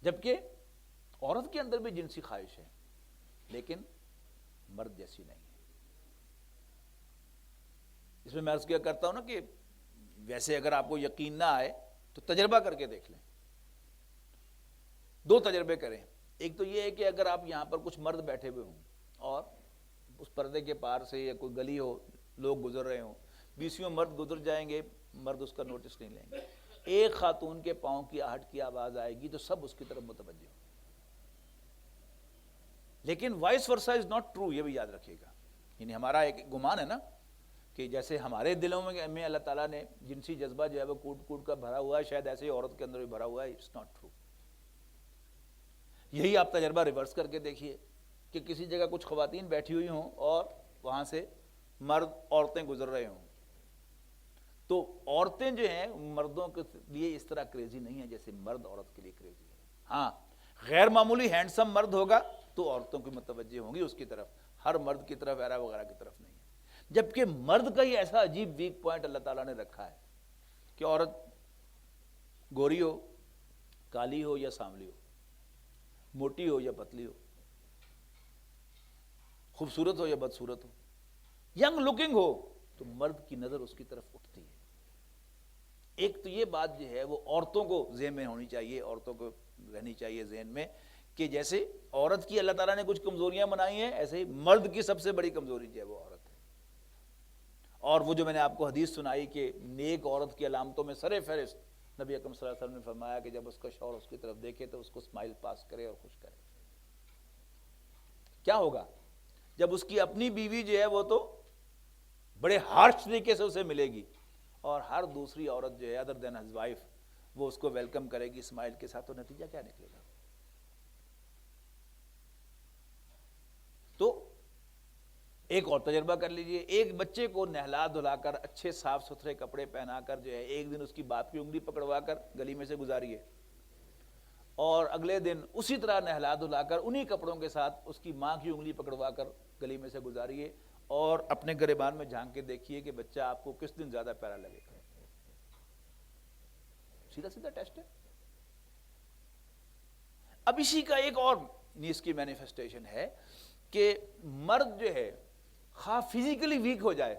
جبکہ عورت کے اندر بھی جنسی خواہش ہے لیکن مرد جیسی نہیں ہے. اس میں عرض کیا کرتا ہوں نا کہ ویسے اگر آپ کو یقین نہ آئے تو تجربہ کر کے دیکھ لیں. 2 تجربے کریں. ایک تو یہ ہے کہ اگر آپ یہاں پر کچھ مرد بیٹھے ہوئے ہوں اور اس پردے کے پار سے یا کوئی گلی ہو، لوگ گزر رہے ہوں، 20 مرد گزر جائیں گے، مرد اس کا نوٹس نہیں لیں گے. ایک خاتون کے پاؤں کی آہٹ کی آواز آئے گی تو سب اس کی طرف متوجہ ہوں. لیکن vice versa is not true, یہ بھی یاد رکھیے گا. یعنی ہمارا ایک گمان ہے نا کہ جیسے ہمارے دلوں میں اللہ تعالیٰ نے جنسی جذبہ جو ہے وہ کوٹ کوٹ کا بھرا ہوا ہے، شاید ایسے ہی عورت کے اندر بھی بھرا ہوا ہے. It's not true. یہی آپ تجربہ ریورس کر کے دیکھیے کہ کسی جگہ کچھ خواتین بیٹھی ہوئی ہوں اور وہاں سے مرد عورتیں گزر رہے ہوں، تو عورتیں جو ہیں مردوں کے لیے اس طرح کریزی نہیں ہیں جیسے مرد عورت کے لیے کریزی ہے. ہاں غیر معمولی ہینڈسم مرد ہوگا تو عورتوں کی متوجہ ہوں گی اس کی طرف، ہر مرد کی طرف ایرا وغیرہ کی طرف نہیں ہے. جبکہ مرد کا ہی ایسا عجیب ویک پوائنٹ اللہ تعالیٰ نے رکھا ہے کہ عورت گوری ہو، کالی ہو یا سانولی ہو، موٹی ہو یا پتلی ہو، خوبصورت ہو یا بدصورت ہو، ینگ لکنگ ہو، تو مرد کی نظر اس کی طرف اٹھتی ہے. ایک تو یہ بات جو ہے وہ عورتوں کو ذہن میں ہونی چاہیے، عورتوں کو رہنی چاہیے ذہن میں کہ جیسے عورت کی اللہ تعالیٰ نے کچھ کمزوریاں بنائی ہیں، ایسے ہی مرد کی سب سے بڑی کمزوری جو ہے وہ عورت ہے. اور وہ جو میں نے آپ کو حدیث سنائی کہ نیک عورت کی علامتوں میں سر فہرست نبی اکرم صلی اللہ علیہ وسلم نے فرمایا کہ جب اس کا شوہر اس کی طرف دیکھے تو اس کو اسمائل پاس کرے اور خوش کرے. کیا ہوگا جب اس کی اپنی بیوی جو ہے وہ تو بڑے ہارش طریقے سے اسے ملے گی، اور ہر دوسری عورت جو ہے ادر دین ہز وائف وہ اس کو ویلکم کرے گی اسمائل کے ساتھ، تو نتیجہ کیا نکلے گا؟ تو ایک اور تجربہ کر لیجئے، ایک بچے کو نہلا دھلا کر اچھے صاف ستھرے کپڑے پہنا کر جو ہے ایک دن اس کی باپ کی انگلی پکڑوا کر گلی میں سے گزاریے، اور اگلے دن اسی طرح نہلا دھلا کر انہی کپڑوں کے ساتھ اس کی ماں کی انگلی پکڑوا کر گلی میں سے گزاریے، اور اپنے گریبان میں جھانک کے دیکھیے کہ بچہ آپ کو کس دن زیادہ پیارا لگے گا۔ سیدھا سیدھا ٹیسٹ ہے۔ اب اسی کا ایک اور نیز کی مینیفیسٹیشن ہے کہ مرد جو ہے خواہ فزیکلی ویک ہو جائے،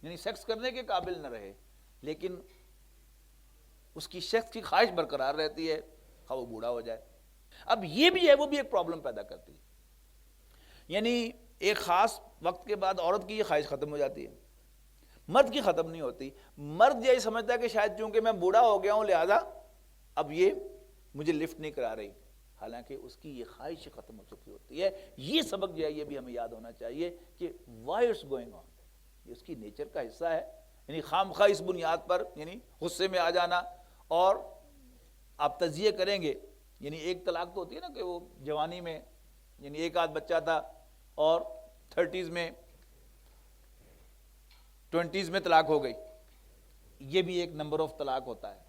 یعنی سیکس کرنے کے قابل نہ رہے، لیکن اس کی شخص کی خواہش برقرار رہتی ہے، خواہ وہ بوڑھا ہو جائے۔ اب یہ بھی ہے، وہ بھی ایک پرابلم پیدا کرتی ہے، یعنی ایک خاص وقت کے بعد عورت کی یہ خواہش ختم ہو جاتی ہے، مرد کی ختم نہیں ہوتی۔ مرد یہی سمجھتا ہے کہ شاید چونکہ میں بوڑھا ہو گیا ہوں لہذا اب یہ مجھے لفٹ نہیں کرا رہی، حالانکہ اس کی یہ خواہش ختم ہو چکی ہوتی ہے۔ یہ سبق جو ہے یہ بھی ہمیں یاد ہونا چاہیے کہ وائی اٹس گوئنگ آن، یہ اس کی نیچر کا حصہ ہے، یعنی خام خواہ اس بنیاد پر یعنی غصے میں آ جانا، اور آپ تجزیہ کریں گے، یعنی ایک طلاق تو ہوتی ہے نا کہ وہ جوانی میں یعنی ایک آدھ بچہ تھا اور 30s میں 20s میں طلاق ہو گئی، یہ بھی ایک نمبر آف طلاق ہوتا ہے۔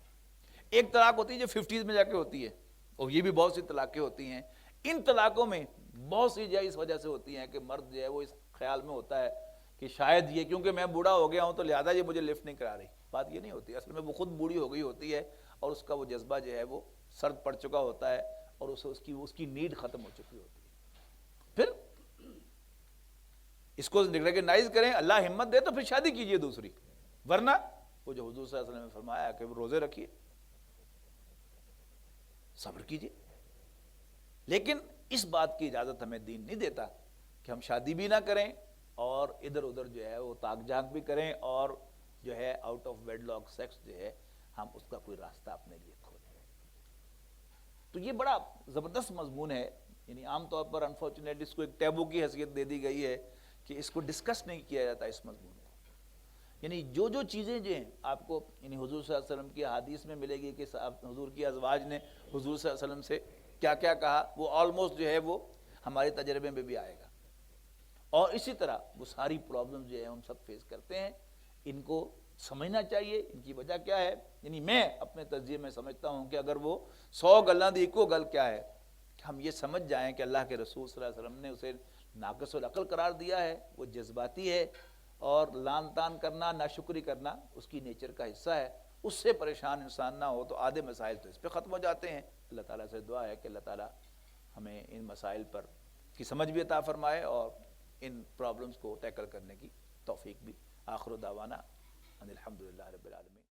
ایک طلاق ہوتی ہے جو 50s میں جا کے ہوتی ہے، اور یہ بھی بہت سی طلاقیں ہوتی ہیں۔ ان طلاقوں میں بہت سی جگہ اس وجہ سے ہوتی ہیں کہ مرد جو ہے وہ اس خیال میں ہوتا ہے کہ شاید یہ کیونکہ میں بوڑھا ہو گیا ہوں تو لہذا یہ مجھے لفٹ نہیں کرا رہی۔ بات یہ نہیں ہوتی، اصل میں وہ خود بوڑھی ہو گئی ہوتی ہے اور اس کا وہ جذبہ جو ہے وہ سرد پڑ چکا ہوتا ہے، اور اس کی نیڈ ختم ہو چکی ہوتی ہے۔ پھر اس کو ریکگنائز کریں، اللہ ہمت دے تو پھر شادی کیجئے دوسری، ورنہ وہ جو حضور صلی اللہ علیہ وسلم نے فرمایا کہ وہ روزے رکھیے، صبر کیجئے۔ لیکن اس بات کی اجازت ہمیں دین نہیں دیتا کہ ہم شادی بھی نہ کریں اور ادھر ادھر جو ہے وہ تاک جھانک بھی کریں، اور جو ہے out of wedlock sex جو ہے ہم اس کا کوئی راستہ اپنے لیے کھولیں۔ تو یہ بڑا زبردست مضمون ہے، یعنی عام طور پر انفارچونیٹلی اس کو ایک ٹیبو کی حیثیت دے دی گئی ہے کہ اس کو ڈسکس نہیں کیا جاتا اس مضمون کو۔ یعنی جو چیزیں جو ہیں آپ کو یعنی حضور صلی اللہ علیہ وسلم کی حدیث میں ملے گی کہ حضور کی ازواج نے حضور صلی اللہ علیہ وسلم سے کیا کیا کہا، وہ آلموسٹ جو ہے وہ ہمارے تجربے میں بھی آئے گا، اور اسی طرح وہ ساری پرابلم جو ہے ہم سب فیس کرتے ہیں۔ ان کو سمجھنا چاہیے، ان کی وجہ کیا ہے۔ یعنی میں اپنے تجزیے میں سمجھتا ہوں کہ اگر وہ 100 گلاں دی ایکو گل کیا ہے کہ ہم یہ سمجھ جائیں کہ اللہ کے رسول صلی اللہ علیہ وسلم نے اسے ناقص العقل قرار دیا ہے، وہ جذباتی ہے، اور لان تان کرنا، ناشکری کرنا اس کی نیچر کا حصہ ہے، اس سے پریشان انسان نہ ہو تو آدھے مسائل تو اس پہ ختم ہو جاتے ہیں۔ اللہ تعالیٰ سے دعا ہے کہ اللہ تعالیٰ ہمیں ان مسائل پر کی سمجھ بھی عطا فرمائے اور ان پرابلمز کو ٹیکل کرنے کی توفیق بھی۔ آخر دعوانا ان الحمدللہ رب العالمین۔